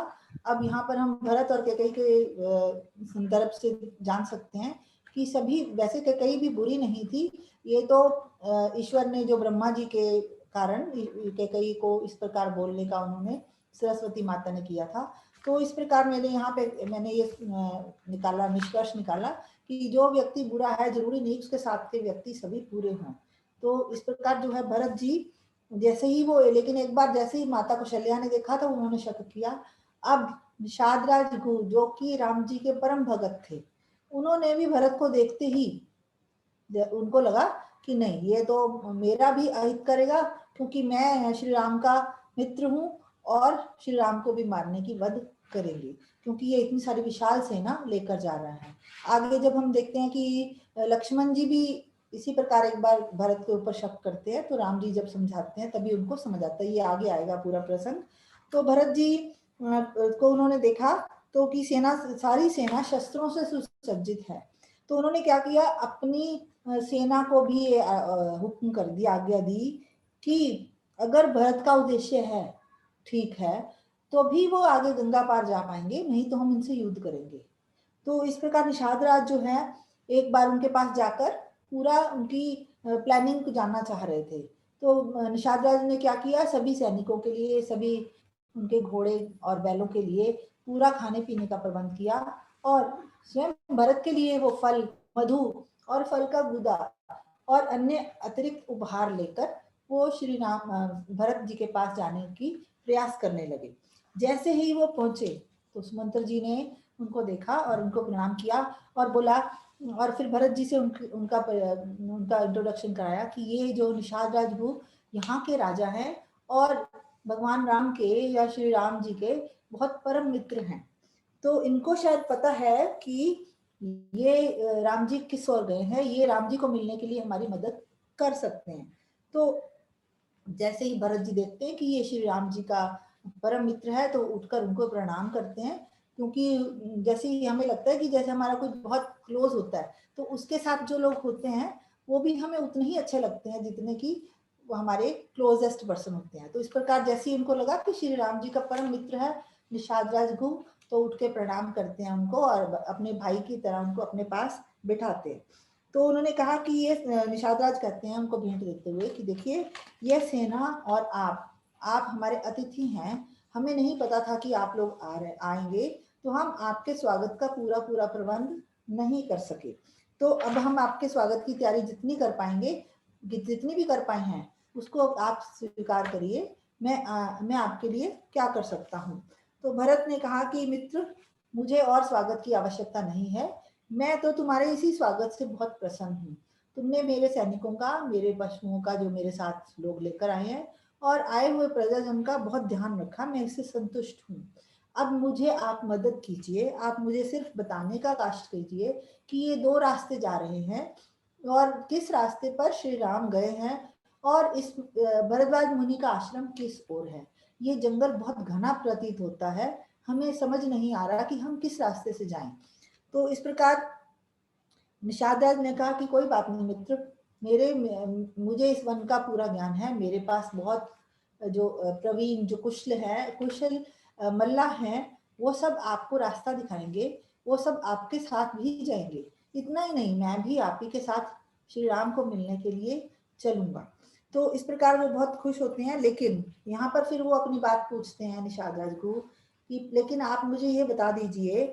अब यहाँ पर हम भरत और कैकेयी के संदर्भ से जान सकते हैं कि सभी, वैसे कैकेयी भी बुरी नहीं थी, ये तो ईश्वर ने जो ब्रह्मा जी के कारण कैकेयी को इस प्रकार बोलने का उन्होंने सरस्वती माता ने किया था। तो इस प्रकार मैंने ये निकाला, निष्कर्ष निकाला कि जो व्यक्ति बुरा है जरूरी नहीं उसके साथ के व्यक्ति सभी पूरे हों। तो इस प्रकार जो है भरत जी जैसे ही वो, लेकिन एक बार जैसे ही माता कौशल्या ने देखा तो उन्होंने शक किया। अब निषादराज जो कि राम जी के परम भगत थे, उन्होंने भी भरत को देखते ही उनको लगा कि नहीं, ये तो मेरा भी अहित करेगा क्योंकि मैं श्री राम का मित्र हूँ और श्री राम को भी मारने की वध करेंगे क्योंकि ये इतनी सारी विशाल सेना लेकर जा रहा है। आगे जब हम देखते हैं कि लक्ष्मण जी भी इसी प्रकार एक बार भरत के ऊपर शक करते हैं तो राम जी जब समझाते हैं तभी उनको समझ आता है। ये आगे आएगा पूरा प्रसंग। तो भरत जी को उन्होंने देखा तो कि सारी सेना शस्त्रों से सुसज्जित है। तो उन्होंने क्या किया, अपनी सेना को भी हुक्म कर दिया, आज्ञा दी कि अगर भरत का उद्देश्य है ठीक है तो भी वो आगे गंगा पार जा पाएंगे, नहीं तो हम इनसे युद्ध करेंगे। तो इस प्रकार निषाद राज जो है एक बार उनके पास जाकर पूरा उनकी प्लानिंग को जानना चाह रहे थे। तो निषाद राज ने क्या किया, सभी सैनिकों के लिए, सभी उनके घोड़े और बैलों के लिए पूरा खाने पीने का प्रबंध किया और स्वयं भरत के लिए वो फल, मधु और फल का गुदा और अन्य अतिरिक्त उपहार लेकर वो श्री राम भरत जी के पास जाने की प्रयास करने लगे। जैसे ही वो पहुंचे तो सुमंत्र जी ने उनको देखा और उनको प्रणाम किया और बोला और फिर भरत जी से उनका इंट्रोडक्शन कराया कि ये जो निषाद राजगुह यहाँ के राजा हैं और भगवान राम के या श्री राम जी के बहुत परम मित्र हैं। तो इनको शायद पता है कि ये राम जी किस ओर गए हैं, ये राम जी को मिलने के लिए हमारी मदद कर सकते हैं। तो जैसे ही भरत जी देखते हैं कि ये श्री राम जी का परम मित्र है तो उठकर उनको प्रणाम करते हैं, क्योंकि जैसे ही हमें लगता है कि जैसे हमारा कोई बहुत क्लोज होता है तो उसके साथ जो लोग होते हैं वो भी हमें उतने ही अच्छे लगते हैं जितने कि वो हमारे क्लोजेस्ट पर्सन होते हैं। तो इस प्रकार जैसे ही उनको लगा कि श्री राम जी का परम मित्र है निषाद राजगुह, तो उठ के प्रणाम करते हैं उनको और अपने भाई की तरह उनको अपने पास बिठाते हैं। तो उन्होंने कहा कि ये निषाद राज कहते हैं उनको भेंट देते हुए कि देखिए यह सेना और आप हमारे अतिथि हैं, हमें नहीं पता था कि आप लोग आएंगे, तो हम आपके स्वागत का पूरा पूरा प्रबंध नहीं कर सके। तो अब हम आपके स्वागत की तैयारी जितनी कर पाएंगे, जितनी भी कर पाए हैं उसको आप स्वीकार करिए, मैं आपके लिए क्या कर सकता हूँ। तो भरत ने कहा कि मित्र, मुझे और स्वागत की आवश्यकता नहीं है, मैं तो तुम्हारे इसी स्वागत से बहुत प्रसन्न हूँ। तुमने मेरे सैनिकों का, मेरे पशुओं का जो मेरे साथ लोग लेकर आए हैं और आए हुए प्रजाजन का बहुत ध्यान रखा, मैं इससे संतुष्ट हूँ। अब मुझे आप मदद कीजिए, आप मुझे सिर्फ बताने का कष्ट कीजिए कि ये दो रास्ते जा रहे हैं और किस रास्ते पर श्री राम गए हैं और इस भरद्वाज मुनि का आश्रम किस ओर है। ये जंगल बहुत घना प्रतीत होता है, हमें समझ नहीं आ रहा कि हम किस रास्ते से जाएं। तो इस प्रकार निषाद राज ने कहा कि कोई बात नहीं मित्र, मुझे इस वन का पूरा ज्ञान है, मेरे पास बहुत जो प्रवीण, जो कुशल मल्लाह हैं, वो सब आपको रास्ता दिखाएंगे, वो सब आपके साथ भी जाएंगे। इतना ही नहीं, मैं भी आप ही के साथ श्री राम को मिलने के लिए चलूंगा। तो इस प्रकार वो बहुत खुश होते हैं। लेकिन यहाँ पर फिर वो अपनी बात पूछते हैं निषाद राज को कि लेकिन आप मुझे ये बता दीजिए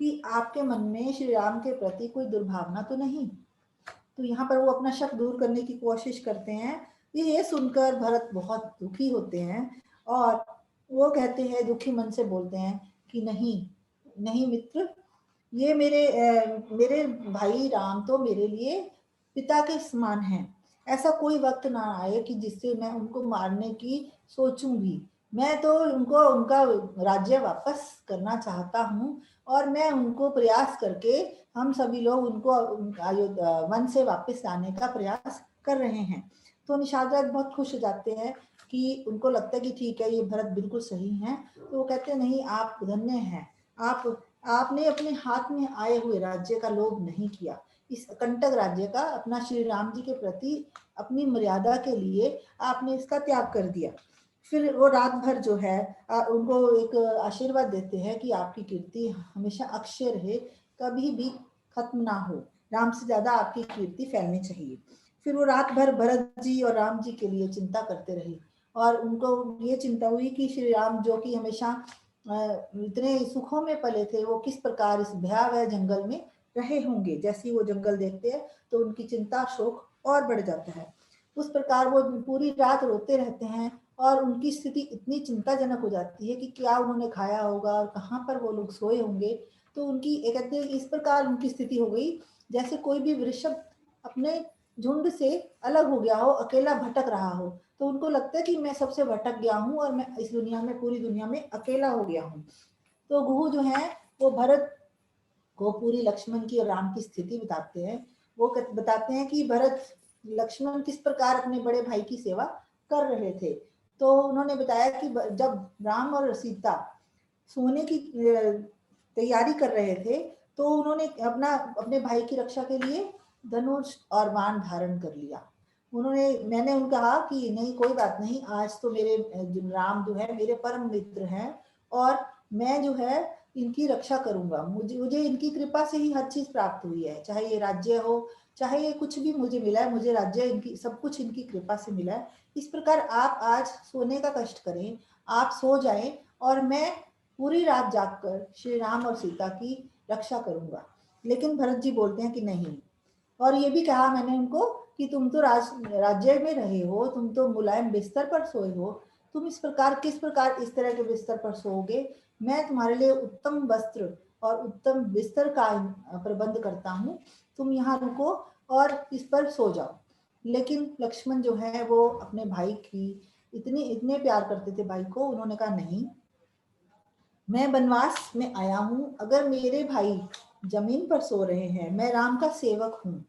कि आपके मन में श्री राम के प्रति कोई दुर्भावना तो नहीं। तो यहाँ पर वो अपना शक दूर करने की कोशिश करते हैं। ये सुनकर भरत बहुत दुखी होते हैं और वो कहते हैं, दुखी मन से बोलते हैं कि नहीं नहीं मित्र, ये मेरे भाई राम तो मेरे लिए पिता के समान हैं। ऐसा कोई वक्त ना आए कि जिससे मैं उनको मारने की सोचूं भी। मैं तो उनको उनका राज्य वापस करना चाहता हूँ और मैं उनको प्रयास करके, हम सभी लोग उनको वन से वापस लाने का प्रयास कर रहे हैं। तो निषाद राज बहुत खुश हो जाते हैं कि उनको लगता है कि ठीक है, ये भरत बिल्कुल सही हैं। तो वो कहते हैं नहीं, आप धन्य हैं, आपने अपने हाथ में आए हुए राज्य का लोभ नहीं किया, इस कंटक राज्य का अपना श्री राम जी के प्रति अपनी मर्यादा के लिए आपने इसका त्याग कर दिया। फिर वो रात भर जो है उनको एक आशीर्वाद देते हैं कि आपकी कीर्ति हमेशा अक्षय रहे, कभी भी खत्म ना हो, राम से ज्यादा आपकी कीर्ति फैलनी चाहिए। फिर वो रात भर भरत जी और राम जी के लिए चिंता करते रहे और उनको ये चिंता हुई कि श्री राम जो कि हमेशा इतने सुखों में पले थे, वो किस प्रकार इस भयावह जंगल में रहे होंगे। जैसे ही वो जंगल देखते हैं तो उनकी चिंता, शोक और बढ़ जाता है। उस प्रकार वो पूरी रात रोते रहते हैं और उनकी स्थिति इतनी चिंताजनक हो जाती है कि क्या उन्होंने खाया होगा और कहाँ पर वो लोग सोए होंगे। तो उनकी कहते हैं इस प्रकार उनकी स्थिति हो गई जैसे कोई भी वृषभ अपने झुंड से अलग हो गया हो, अकेला भटक रहा हो। तो उनको लगता है कि मैं सबसे भटक गया हूँ और मैं इस दुनिया में, पूरी दुनिया में अकेला हो गया हूँ। तो गुहू जो है वो भरत को पूरी लक्ष्मण की और राम की स्थिति बताते हैं। वो बताते हैं कि भरत, लक्ष्मण किस प्रकार अपने बड़े भाई की सेवा कर रहे थे। तो उन्होंने बताया कि जब राम और सीता सोने की तैयारी कर रहे थे तो उन्होंने अपने भाई की रक्षा के लिए धनुष और बाण धारण कर लिया। मैंने उनको कहा कि नहीं, कोई बात नहीं, आज तो मेरे राम जो है मेरे परम मित्र हैं और मैं जो है इनकी रक्षा करूंगा। मुझे इनकी कृपा से ही हर चीज प्राप्त हुई है, चाहे ये राज्य हो, चाहे ये कुछ भी मुझे मिला है, मुझे राज्य इनकी, सब कुछ इनकी कृपा से मिला है। इस प्रकार आप आज सोने का कष्ट करें, आप सो जाएं और मैं पूरी रात जागकर श्री राम और सीता की रक्षा करूंगा। लेकिन भरत जी बोलते हैं कि नहीं। और ये भी कहा मैंने उनको कि तुम तो राज्य में रहे हो, तुम तो मुलायम बिस्तर पर सोए हो, तुम किस प्रकार इस तरह के बिस्तर पर सोओगे। मैं तुम्हारे लिए उत्तम वस्त्र और उत्तम बिस्तर का प्रबंध करता हूँ, तुम यहाँ रुको और इस पर सो जाओ। लेकिन लक्ष्मण जो है वो अपने भाई की इतने प्यार करते थे भाई को, उन्होंने कहा नहीं, मैं वनवास में आया हूँ, अगर मेरे भाई जमीन पर सो रहे हैं, मैं राम का सेवक हूँ,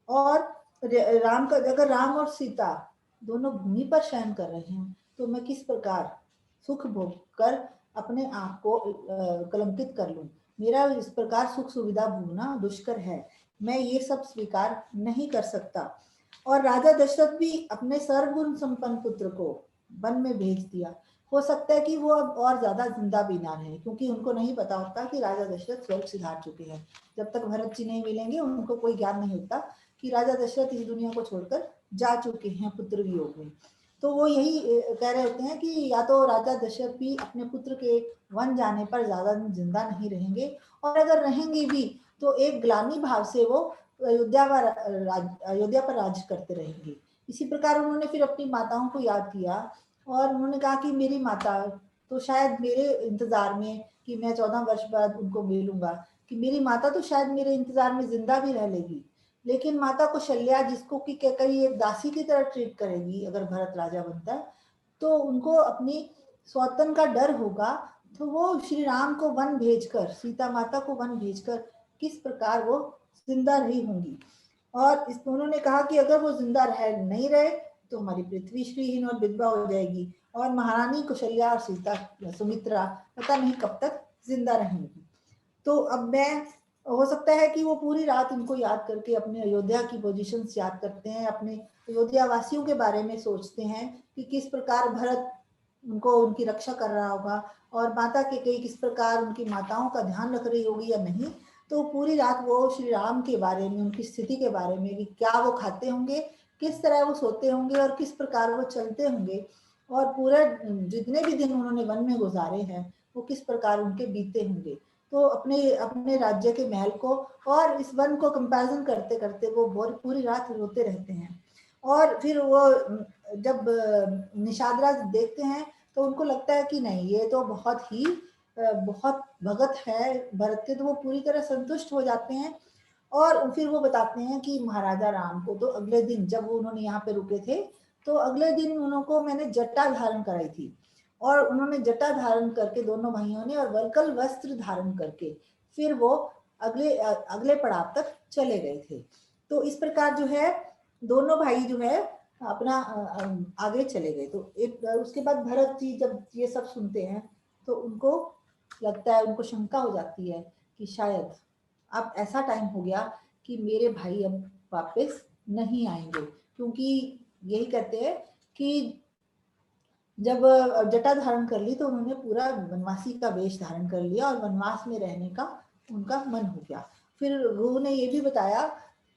और अगर राम और सीता दोनों भूमि पर शयन कर रहे हैं, तो मैं किस प्रकार सुख भोग कर अपने आप को कलंकित कर लूं। मेरा इस प्रकार सुख सुविधा भोगना दुष्कर है, मैं ये सब स्वीकार नहीं कर सकता। और राजा दशरथ भी अपने सर्वगुण संपन्न पुत्र को वन में भेज दिया। हो सकता है कि वो अब और ज्यादा जिंदा भी ना रहे, क्योंकि उनको नहीं पता होता कि राजा दशरथ स्वर्ग सिधार चुके हैं। जब तक भरत जी नहीं मिलेंगे उनको कोई ज्ञान नहीं होता कि राजा दशरथ इस दुनिया को छोड़कर जा चुके हैं पुत्र वियोग में। तो वो यही कह रहे होते हैं कि या तो राजा दशरथ भी अपने पुत्र के वन जाने पर ज्यादा दिन जिंदा नहीं रहेंगे, और अगर रहेंगे भी तो एक ग्लानि भाव से वो अयोध्या पर राज करते रहेंगे। इसी प्रकार उन्होंने फिर अपनी माताओं को याद किया और उन्होंने कहा कि मेरी माता तो शायद मेरे इंतजार में, कि मैं 14 वर्ष बाद उनको मिलूंगा, कि मेरी माता तो शायद मेरे इंतजार में जिंदा भी रह लेगी, लेकिन माता कौशल्या जिसको कि कई एक दासी की तरह ट्रीट करेगी अगर भरत राजा बनता है, तो उनको अपनी सौतन का डर होगा। तो वो श्री राम को वन भेजकर, सीता माता को वन भेजकर किस प्रकार वो जिंदा रही होंगी। और इस उन्होंने कहा कि अगर वो जिंदा रह नहीं रहे तो हमारी पृथ्वी श्रीहीन और विधवा हो जाएगी, और महारानी कौशल्या और सीता सुमित्रा पता नहीं कब तक जिंदा रहेंगी। तो अब मैं, हो सकता है कि वो पूरी रात उनको याद करके अपने अयोध्या की पोजीशंस याद करते हैं, अपने अयोध्या वासियों के बारे में सोचते हैं कि किस प्रकार भरत उनको उनकी रक्षा कर रहा होगा, और माता के कई किस प्रकार उनकी माताओं का ध्यान रख रही होगी या नहीं। तो पूरी रात वो श्री राम के बारे में, उनकी स्थिति के बारे में, कि क्या वो खाते होंगे, किस तरह वो सोते होंगे और किस प्रकार वो चलते होंगे, और पूरे जितने भी दिन उन्होंने वन में गुजारे हैं वो किस प्रकार उनके बीते होंगे। तो अपने अपने राज्य के महल को और इस वन को कंपैरिजन करते करते वो पूरी रात रोते रहते हैं। और फिर वो जब निषाद राज देखते हैं तो उनको लगता है कि नहीं, ये तो बहुत भगत है भरत के, तो वो पूरी तरह संतुष्ट हो जाते हैं। और फिर वो बताते हैं कि महाराजा राम को तो अगले दिन जब उन्होंने यहाँ पे रुके थे, तो अगले दिन उनको मैंने जटा धारण कराई थी, और उन्होंने जटा धारण करके दोनों भाइयों ने, और वल्कल वस्त्र धारण करके फिर वो अगले पड़ाव तक चले गए थे। तो इस प्रकार जो है दोनों भाई जो है अपना आगे चले गए। तो एक उसके बाद भरत जी जब ये सब सुनते हैं तो उनको लगता है, उनको शंका हो जाती है कि शायद अब ऐसा टाइम हो गया कि मेरे भाई अब वापस नहीं आएंगे, क्योंकि यही कहते हैं कि जब जटा धारण कर ली तो उन्होंने पूरा वनवासी का वेश धारण कर लिया और वनवास में रहने का उनका मन हो गया। फिर गुरु ने ये भी बताया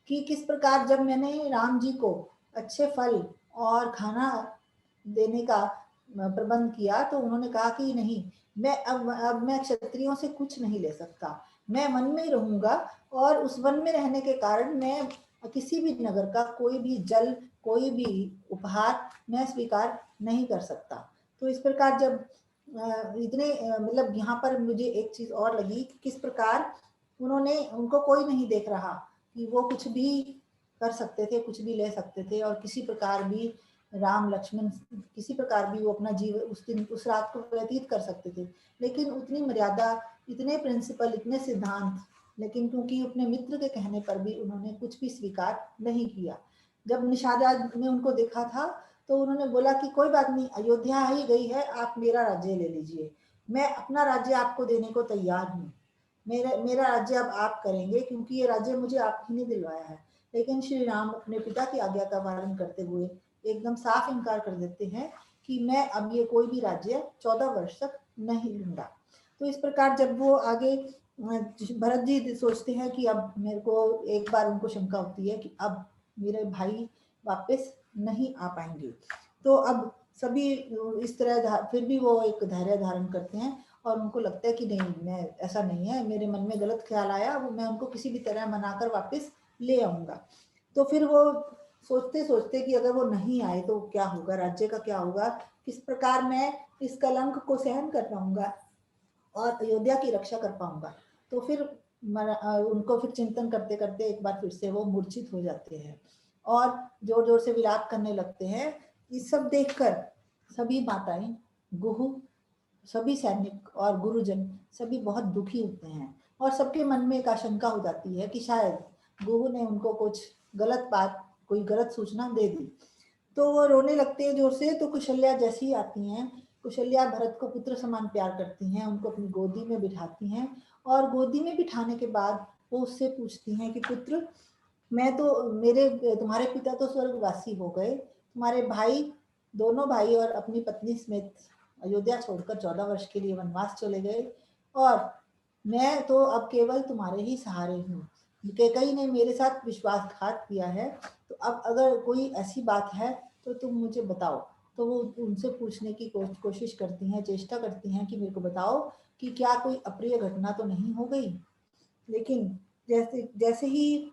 कि किस प्रकार जब मैंने राम जी को अच्छे फल और खाना देने का प्रबंध किया, तो उन्होंने कहा कि नहीं, मैं अब मैं क्षत्रियों से कुछ नहीं ले सकता, मैं वन में ही रहूंगा, और उस वन में रहने के कारण मैं किसी भी नगर का कोई भी जल, कोई भी उपहार मैं स्वीकार नहीं कर सकता। तो इस प्रकार जब मतलब यहाँ पर मुझे एक चीज और लगी, किस प्रकार उनको कोई नहीं देख रहा कि वो कुछ भी कर सकते थे, कुछ भी ले सकते थे, और किसी प्रकार भी राम लक्ष्मण किसी प्रकार भी वो अपना जीवन उस दिन उस रात को व्यतीत कर सकते थे। लेकिन उतनी मर्यादा, इतने प्रिंसिपल, इतने सिद्धांत, लेकिन क्योंकि अपने मित्र के कहने पर भी उन्होंने कुछ भी स्वीकार नहीं किया। जब निषाद ने उनको देखा था तो उन्होंने बोला कि कोई बात नहीं, अयोध्या ही गई है, आप मेरा राज्य ले लीजिए, मैं अपना राज्य आपको देने को तैयार हूँ, मेरा राज्य अब आप करेंगे, क्योंकि ये राज्य मुझे आप ही ने दिलवाया है। लेकिन श्री राम अपने पिता की आज्ञा का पालन करते हुए एकदम साफ इनकार कर देते हैं कि मैं अब ये कोई भी राज्य 14 वर्ष तक नहीं लूंगा। तो इस प्रकार जब वो आगे भरत जी सोचते हैं कि अब मेरे को, एक बार उनको शंका होती है कि अब मेरे भाई वापस नहीं आ पाएंगे, तो अब सभी इस तरह फिर भी वो एक धैर्य धारण करते हैं, और उनको लगता है कि नहीं, मैं ऐसा नहीं है, मेरे मन में गलत ख्याल आया, वो मैं उनको किसी भी तरह मनाकर वापस ले आऊंगा। तो फिर वो सोचते सोचते कि अगर वो नहीं आए तो क्या होगा, राज्य का क्या होगा, किस प्रकार मैं इस कलंक को सहन कर पाऊंगा और अयोध्या की रक्षा कर पाऊंगा। तो फिर उनको फिर चिंतन करते करते एक बार फिर से वो मूर्छित हो जाते हैं और जोर जोर से विलाप करने लगते हैं। ये सब देखकर सभी माताएं, गुहू, सभी सैनिक और गुरुजन सभी बहुत दुखी होते हैं और सबके मन में एक आशंका हो जाती है कि शायद गुहू ने उनको कुछ गलत बात, कोई गलत सूचना दे दी। तो वो रोने लगते हैं जोर से। तो कुशल्या जैसी ही आती हैं, कुशल्या भरत को पुत्र समान प्यार करती हैं, उनको अपनी गोदी में बिठाती हैं और गोदी में बिठाने के बाद वो उससे पूछती हैं कि पुत्र, मैं तो तुम्हारे पिता तो स्वर्गवासी हो गए, तुम्हारे भाई, दोनों भाई और अपनी पत्नी समेत अयोध्या छोड़कर 14 वर्ष के लिए वनवास चले गए और मैं तो अब केवल तुम्हारे ही सहारे हूँ। कैकेयी ने मेरे साथ विश्वासघात किया है, तो अब अगर कोई ऐसी बात है तो तुम मुझे बताओ। तो वो उनसे पूछने की कोशिश करती हैं, चेष्टा करती हैं कि मेरे को बताओ कि क्या कोई अप्रिय घटना तो नहीं हो गई। लेकिन जैसे जैसे ही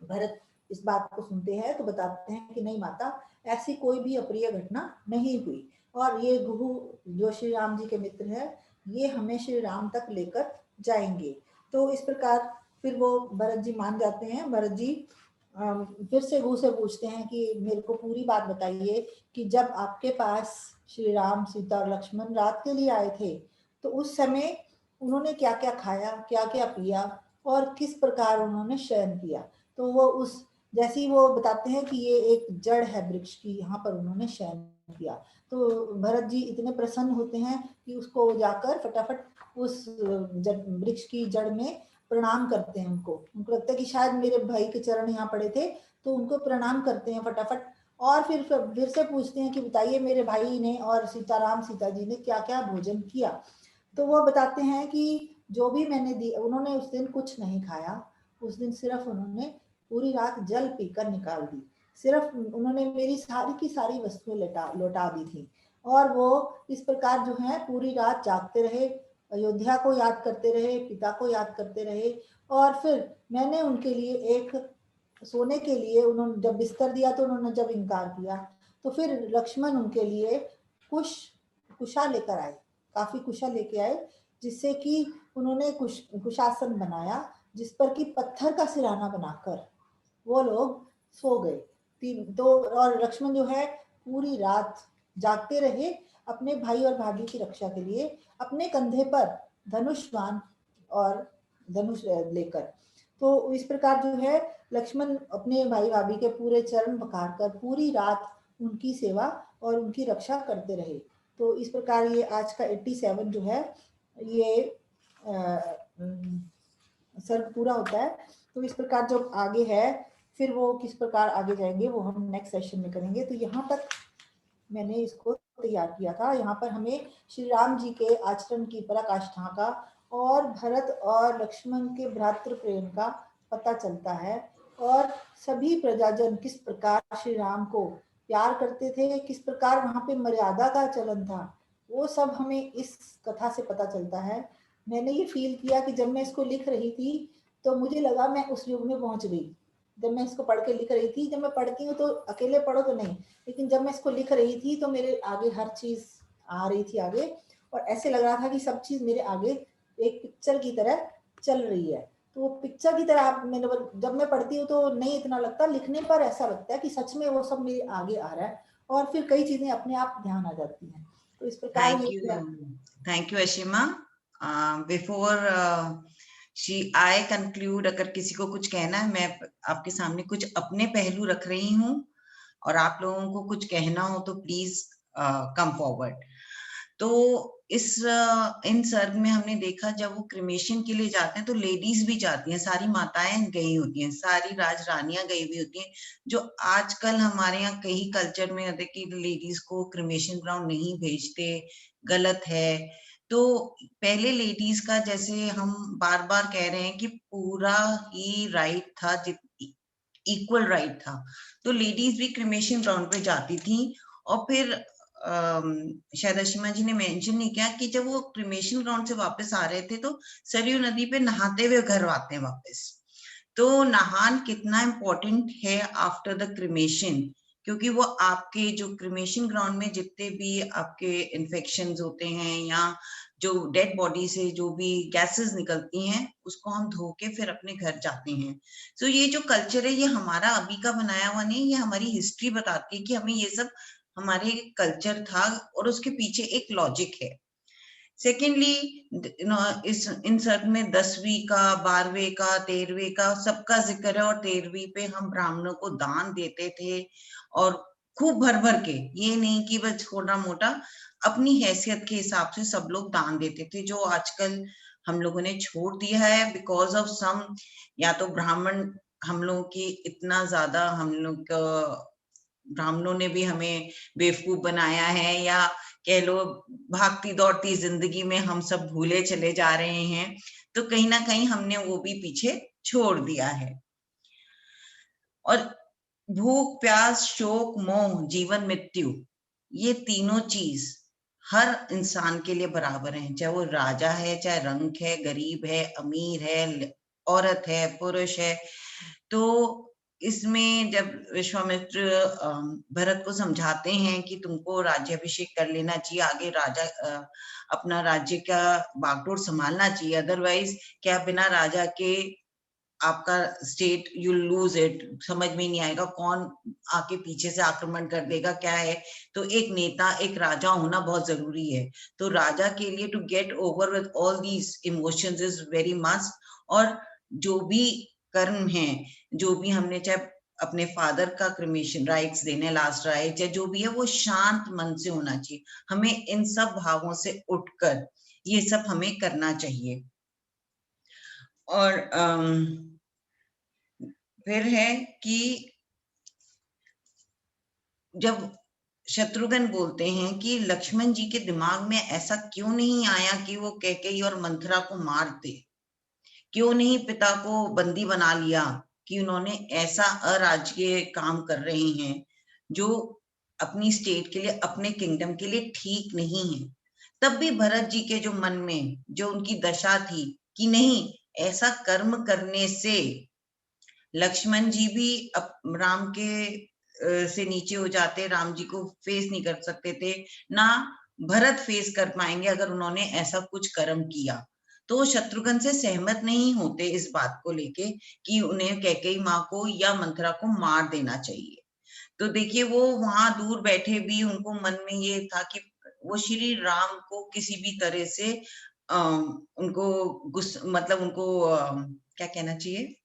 भरत इस बात को सुनते हैं तो बताते हैं कि नहीं माता, ऐसी कोई भी अप्रिय घटना नहीं हुई और ये गुहू जो श्री राम जी के मित्र हैं, ये हमें श्री राम तक लेकर जाएंगे। तो इस प्रकार फिर वो भरत जी मान जाते हैं। भरत जी फिर से गुहू से पूछते हैं कि मेरे को पूरी बात बताइए कि जब आपके पास श्री राम, सीता और लक्ष्मण रात के लिए आए थे तो उस समय उन्होंने क्या क्या खाया, क्या क्या पिया और किस प्रकार उन्होंने शयन किया। तो वो उस जैसे ही वो बताते हैं कि ये एक जड़ है वृक्ष की, यहाँ पर उन्होंने शयन किया। तो भरत जी इतने प्रसन्न होते हैं कि उसको जाकर फटाफट उस वृक्ष की जड़ में प्रणाम करते हैं। उनको लगता है कि शायद मेरे भाई के चरण यहाँ पड़े थे, तो उनको प्रणाम करते हैं फटाफट और फिर से पूछते हैं कि बताइए मेरे भाई ने और सीता जी ने क्या क्या भोजन किया। तो वो बताते हैं कि जो भी मैंने दी, उन्होंने उस दिन कुछ नहीं खाया, उस दिन सिर्फ उन्होंने पूरी रात जल पीकर निकाल दी, सिर्फ उन्होंने मेरी सारी की सारी वस्तुएं लौटा दी थी और वो इस प्रकार जो है पूरी रात जागते रहे, अयोध्या को याद करते रहे, पिता को याद करते रहे और फिर मैंने उनके लिए एक सोने के लिए, उन्होंने जब बिस्तर दिया तो उन्होंने जब इनकार किया तो फिर लक्ष्मण उनके लिए कुशा लेकर आए, काफी कुशा लेके आए, जिससे कि उन्होंने कुशासन बनाया जिस पर कि पत्थर का सिरहाना बनाकर वो लोग सो गए। तो और लक्ष्मण जो है पूरी रात जागते रहे अपने भाई और भाभी की रक्षा के लिए, अपने कंधे पर धनुष्वान और धनुष लेकर। तो इस प्रकार जो है लक्ष्मण अपने भाई भाभी के पूरे चरण पखार कर पूरी रात उनकी सेवा और उनकी रक्षा करते रहे। तो इस प्रकार ये आज का 87 जो है ये सर्ग पूरा होता है। तो इस प्रकार जो आगे है फिर वो किस प्रकार आगे जाएंगे वो हम नेक्स्ट सेशन में करेंगे। तो यहाँ तक मैंने इसको तैयार किया था। यहाँ पर हमें श्री राम जी के आचरण की पराकाष्ठा का और भरत और लक्ष्मण के भ्रातृ प्रेम का पता चलता है और सभी प्रजाजन किस प्रकार श्री राम को प्यार करते थे, किस प्रकार वहां पे मर्यादा का चलन था, वो सब हमें इस कथा से पता चलता है। मैंने ये फील किया कि जब मैं इसको लिख रही थी तो मुझे लगा मैं उस युग में पहुंच गई। जब मैं इसको पढ़ के लिख रही थी, जब मैं पढ़ती हूँ तो अकेले पढ़ो तो नहीं, लेकिन जब मैं इसको लिख रही थी तो मेरे आगे हर चीज आ रही थी आगे और ऐसे लग रहा था कि सब चीज मेरे आगे एक पिक्चर की तरह चल रही है। तो पिक्चर की तरह जब मैं पढ़ती हूँ तो नहीं इतना लगता, लिखने पर ऐसा लगता है कि सच में वो सब मेरे आगे आ रहा है और फिर कई चीजें अपने आप ध्यान आ जाती हैं। तो इस प्रकार thank you Ashima. Before I conclude, अगर किसी को कुछ कहना है, मैं आपके सामने कुछ अपने पहलू रख रही हूँ और आप लोगों को कुछ कहना हो तो प्लीज कम फॉरवर्ड। तो इन सर्ग में हमने देखा जब वो क्रिमेशन के लिए जाते हैं तो लेडीज भी जाती हैं, सारी माताएं गई होती हैं, सारी राजरानियां गई हुई होती हैं, जो आजकल हमारे यहाँ कई कल्चर में होते कि लेडीज को क्रिमेशन ग्राउंड नहीं भेजते, गलत है। तो पहले लेडीज का, जैसे हम बार बार कह रहे हैं कि पूरा ही राइट था, इक्वल राइट था, तो लेडीज भी क्रिमेशन ग्राउंड पे जाती थी। और फिर शायद अशीमा जी ने मेंशन नहीं किया कि जब वो क्रिमेशन ग्राउंड से वापस आ रहे थे तो सरयू नदी पे नहाते हुए घर आते हैं वापस। तो नहान कितना इम्पोर्टेंट है आफ्टर द क्रिमेशन, क्योंकि वो आपके जो क्रिमेशन ग्राउंड में जितने भी आपके इन्फेक्शंस होते हैं या जो डेड बॉडी से जो भी गैसेस निकलती हैं उसको हम धो के फिर अपने घर जाते हैं। सो ये जो कल्चर है ये हमारा अभी का बनाया हुआ नहीं, ये हमारी हिस्ट्री बताती है कि हमें ये सब हमारे कल्चर था और उसके पीछे एक लॉजिक है। सेकेंडली इस इन सब में 10वीं का, 12वें का, 13वें का सबका जिक्र है और 13वीं पे हम ब्राह्मणों को दान देते थे और खूब भर भर के, ये नहीं कि बस छोटा मोटा, अपनी हैसियत के हिसाब से सब लोग दान देते थे, जो आजकल हम लोगों ने छोड़ दिया है बिकॉज ऑफ सम, या तो ब्राह्मण हम लोग की इतना ज्यादा, हम लोग ब्राह्मणों ने भी हमें बेवकूफ बनाया है, या कह लो भागती दौड़ती जिंदगी में हम सब भूले चले जा रहे हैं, तो कहीं ना कहीं हमने वो भी पीछे छोड़ दिया है। और भूख, प्यास, शोक, मोह, जीवन, मृत्यु, ये तीनों चीज हर इंसान के लिए बराबर हैं, चाहे वो राजा है, चाहे रंक है, गरीब है, अमीर है, औरत है, पुरुष है। तो इसमें जब विश्वामित्र भरत को समझाते हैं कि तुमको राज्याभिषेक कर लेना चाहिए, आगे राजा अपना राज्य का बागडोर संभालना चाहिए, अदरवाइज क्या बिना राजा के आपका स्टेट यू लूज इट, समझ में नहीं आएगा कौन आके पीछे से आक्रमण कर देगा क्या है। तो एक नेता, एक राजा होना बहुत जरूरी है। तो राजा के लिए to get over with all these emotions is very must. और जो भी कर्म है, जो भी हमने, चाहे अपने फादर का क्रिमेशन राइट्स देने, लास्ट राइट, चाहे जो भी है, वो शांत मन से होना चाहिए। हमें इन सब भावों से उठकर ये सब हमें करना चाहिए। और फिर है कि जब शत्रुघ्न बोलते हैं कि लक्ष्मण जी के दिमाग में ऐसा क्यों नहीं आया कि वो कैकेयी और मंथरा को मार दे, क्यों नहीं पिता को बंदी बना लिया, कि उन्होंने ऐसा अराजकीय काम कर रहे हैं जो अपनी स्टेट के लिए, अपने किंगडम के लिए ठीक नहीं है। तब भी भरत जी के जो मन में जो उनकी दशा थी कि नहीं, ऐसा कर्म करने से लक्ष्मण जी भी राम के से नीचे हो जाते, राम जी को फेस नहीं कर सकते थे, ना भरत फेस कर पाएंगे अगर उन्होंने ऐसा कुछ कर्म किया। तो शत्रुघ्न से सहमत नहीं होते इस बात को लेके कि उन्हें कैकेयी माँ को या मंथरा को मार देना चाहिए। तो देखिए वो वहां दूर बैठे भी उनको मन में ये था कि वो श्री राम को किसी भी तरह से उनको मतलब उनको क्या कहना चाहिए,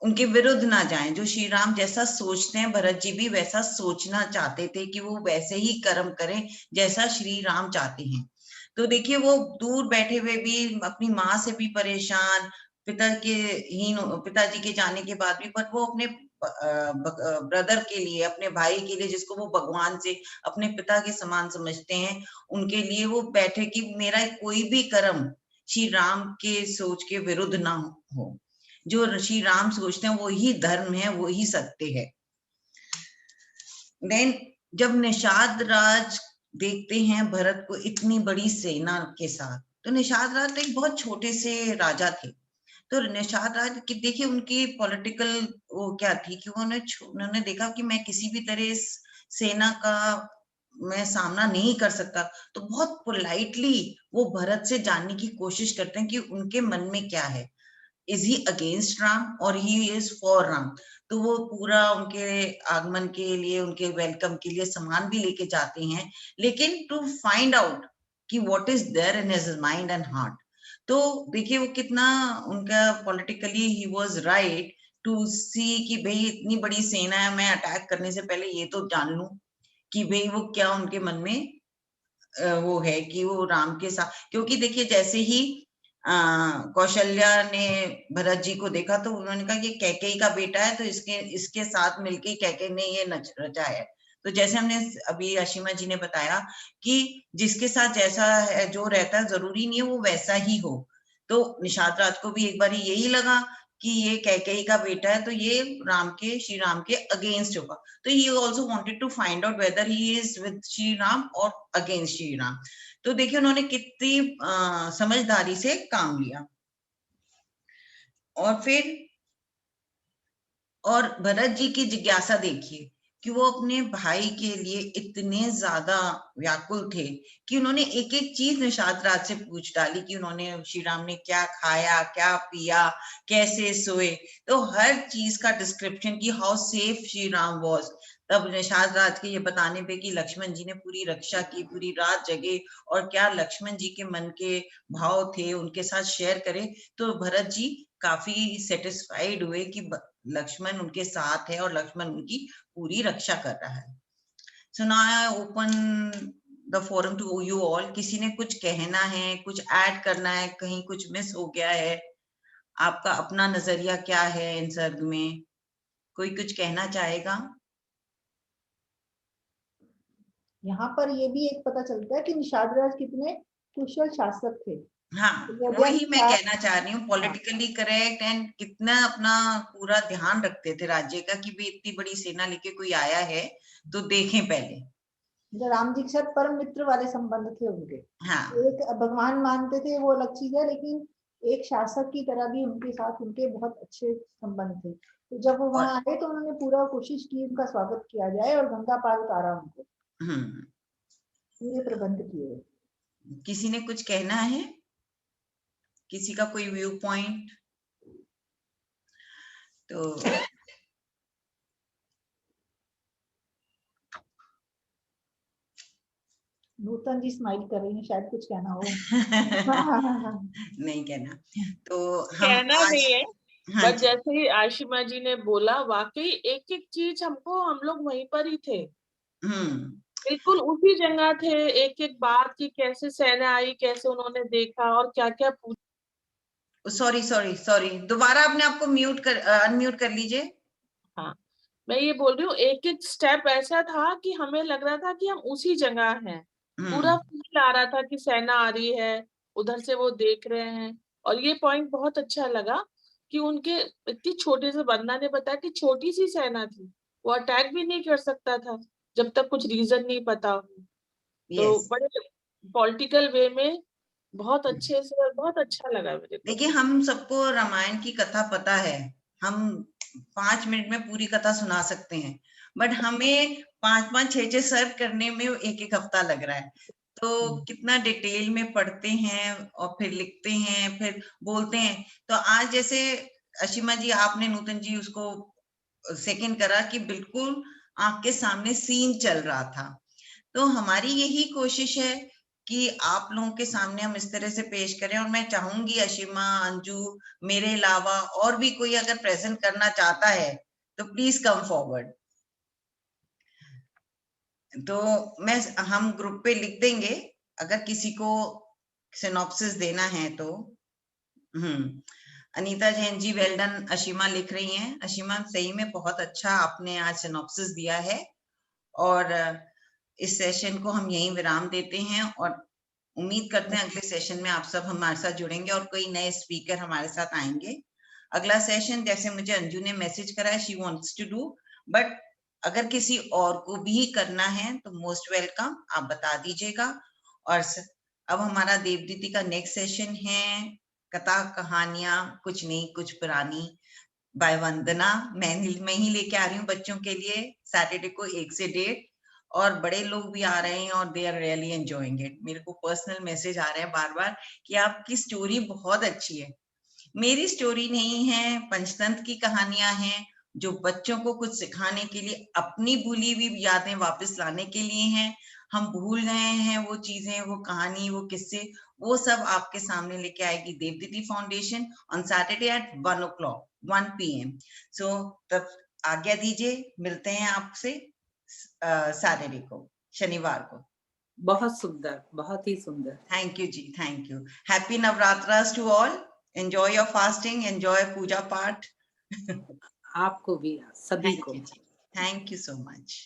उनके विरुद्ध ना जाएं। जो श्री राम जैसा सोचते हैं, भरत जी भी वैसा सोचना चाहते थे कि वो वैसे ही कर्म करें जैसा श्री राम चाहते हैं। तो देखिए वो दूर बैठे हुए भी अपनी माँ से भी परेशान, पिताजी के जाने के बाद भी, पर वो अपने ब्रदर के लिए, अपने भाई के लिए, जिसको वो भगवान से अपने पिता के समान समझते हैं, उनके लिए वो बैठे कि मेरा कोई भी कर्म श्री राम के सोच के विरुद्ध ना हो। जो श्री राम सोचते हैं वो ही धर्म है, वो ही सत्य है। देन जब निषाद राज देखते हैं भरत को इतनी बड़ी सेना के साथ, तो निषाद राज तो एक बहुत छोटे से राजा थे। तो निषाद राज की देखिए उनकी पॉलिटिकल वो क्या थी कि उन्होंने देखा कि मैं किसी भी तरह इस सेना का मैं सामना नहीं कर सकता, तो बहुत पोलाइटली वो भरत से जानने की कोशिश करते हैं कि उनके मन में क्या है, इज ही अगेंस्ट राम और ही इज फॉर राम। तो वो पूरा उनके आगमन के लिए, उनके वेलकम के लिए सामान भी लेके जाते हैं, लेकिन टू फाइंड आउट कि what is there in his mind and heart. तो देखिए वो कितना उनका politically he was right to see कि भाई इतनी बड़ी सेना है, मैं अटैक करने से पहले ये तो जान लूं कि भाई वो क्या उनके मन में वो है कि वो राम के साथ, क्योंकि देखिए जैसे ही कौशल्या ने भरत जी को देखा तो उन्होंने कहा ये कैकेयी का बेटा है, तो इसके साथ मिलके कैकेयी ने ये रचा है। तो जैसे हमने अभी अशीमा जी ने बताया कि जिसके साथ जैसा है जो रहता है, जरूरी नहीं है वो वैसा ही हो। तो निषाद राज को भी एक बार यही लगा कि ये कैकेयी का बेटा है, तो ये श्री राम के अगेंस्ट होगा। तो he also wanted to find out whether he is with Shri Ram और अगेंस्ट श्री राम। तो देखिए उन्होंने कितनी समझदारी से काम लिया। और फिर और भरत जी की जिज्ञासा देखिए कि वो अपने भाई के लिए इतने ज्यादा व्याकुल थे कि उन्होंने एक एक चीज निषाद राज से पूछ डाली कि उन्होंने श्री राम ने क्या खाया, क्या पिया, कैसे सोए, तो हर चीज का डिस्क्रिप्शन कि how safe Shri Ram was. तब निषाद राज के ये बताने पे कि लक्ष्मण जी ने पूरी रक्षा की, पूरी रात जगे और क्या लक्ष्मण जी के मन के भाव थे उनके साथ शेयर करे, तो भरत जी काफी सेटिस्फाइड हुए कि लक्ष्मण उनके साथ है और लक्ष्मण उनकी पूरी रक्षा कर रहा है। So now I open the forum to you all. किसी ने कुछ कहना है, कुछ ऐड करना है, कहीं कुछ मिस हो गया है, आपका अपना नजरिया क्या है इन सर्ग में, कोई कुछ कहना चाहेगा? यहाँ पर ये भी एक पता चलता है कि निषाद राज कितने कुशल शासक थे। हाँ, तो वही मैं हाँ, कहना चाह रही हूँ, पॉलिटिकली करेक्ट एंड कितना अपना पूरा ध्यान रखते थे राज्य का कि भी इतनी बड़ी सेना लेके कोई आया है तो देखें पहले। राम जी के साथ परम मित्र वाले संबंध थे उनके। हाँ, एक भगवान मानते थे वो अलग चीज है, लेकिन एक शासक की तरह भी उनके साथ उनके बहुत अच्छे संबंध थे। तो जब वो वहां आए तो उन्होंने पूरा कोशिश की उनका स्वागत किया जाए और गंगा पार उतारा उनको, पूरे प्रबंध किए। किसी ने कुछ कहना है? किसी का कोई व्यू पॉइंट? तो नूतन जी स्माइल कर रही हैं, शायद कुछ कहना हो। नहीं कहना तो हम कहना आज नहीं है, हाँ बट जी, जैसे ही आशिमा जी ने बोला, वाकई एक एक चीज हमको, हम लोग वहीं पर ही थे, बिल्कुल उसी जगह थे। एक एक बात की, कैसे सेना आई, कैसे उन्होंने देखा और क्या क्या पूछा। सॉरी दोबारा अपने आपको म्यूट कर अनम्यूट कर लीजिए। हाँ, मैं ये बोल रही हूँ, एक एक स्टेप ऐसा था कि हमें लग रहा था कि हम उसी जगह हैं। पूरा फील आ रहा था कि सेना आ रही है, उधर से वो देख रहे हैं। और ये पॉइंट बहुत अच्छा लगा कि उनके इतनी छोटे से बंदा ने बताया कि छोटी सी सेना थी, वो अटैक भी नहीं कर सकता था जब तक कुछ रीजन नहीं पता हो। तो यस, बड़े पॉलिटिकल वे में बहुत अच्छे से, और बहुत अच्छा लगा मुझे तो। देखिए हम सबको रामायण की कथा पता है, हम 5 मिनट में पूरी कथा सुना सकते हैं, बट हमें 5-5 6-6 सर्व करने में एक एक हफ्ता लग रहा है। तो कितना डिटेल में पढ़ते हैं और फिर लिखते हैं, फिर बोलते हैं। तो आज जैसे अशिमा जी, आपने नूतन जी उसको सेकंड करा कि बिल्कुल आंख के सामने सीन चल रहा था। तो हमारी यही कोशिश है कि आप लोगों के सामने हम इस तरह से पेश करें, और मैं चाहूंगी अशिमा, अंजू, मेरे अलावा और भी कोई अगर प्रेजेंट करना चाहता है तो प्लीज कम फॉरवर्ड। तो हम ग्रुप पे लिख देंगे अगर किसी को सिनॉप्सिस देना है तो। अनीता जैन जी वेल डन, अशिमा लिख रही हैं। अशिमा सही में बहुत अच्छा आपने आज सिनॉप्सिस दिया है, और इस सेशन को हम यहीं विराम देते हैं और उम्मीद करते हैं अगले सेशन में आप सब हमारे साथ जुड़ेंगे और कोई नए स्पीकर हमारे साथ आएंगे। अगला सेशन जैसे मुझे अंजू ने मैसेज करा है, she wants to do, but अगर किसी और को भी करना है तो मोस्ट वेलकम, आप बता दीजिएगा। और अब हमारा देवदीति का नेक्स्ट सेशन है कथा कहानियां कुछ नहीं कुछ पुरानी बाय वंदना। मैं ही लेके आ रही हूँ बच्चों के लिए सैटरडे को 1 से 1:30, और बड़े लोग भी आ रहे हैं और they are really enjoying it. मेरे को पर्सनल मैसेज आ रहे हैं बार बार कि आपकी स्टोरी बहुत अच्छी है। मेरी स्टोरी नहीं है, पंचतंत्र की कहानियां हैं जो बच्चों को कुछ सिखाने के लिए, अपनी भूली हुई यादें वापस लाने के लिए हैं। हम भूल गए हैं वो चीजें, वो कहानी, वो किस्से, वो सब आपके सामने लेके आएगी Devdeeti foundation on Saturday at 1 PM। सो तब आज्ञा दीजिए, मिलते हैं आपसे सैटरडे को, शनिवार को। बहुत सुंदर, बहुत ही सुंदर। Thank you ji, thank you. Happy Navratras to all. Enjoy your fasting, enjoy puja paath. आपको भी, सभी को। Thank you so much.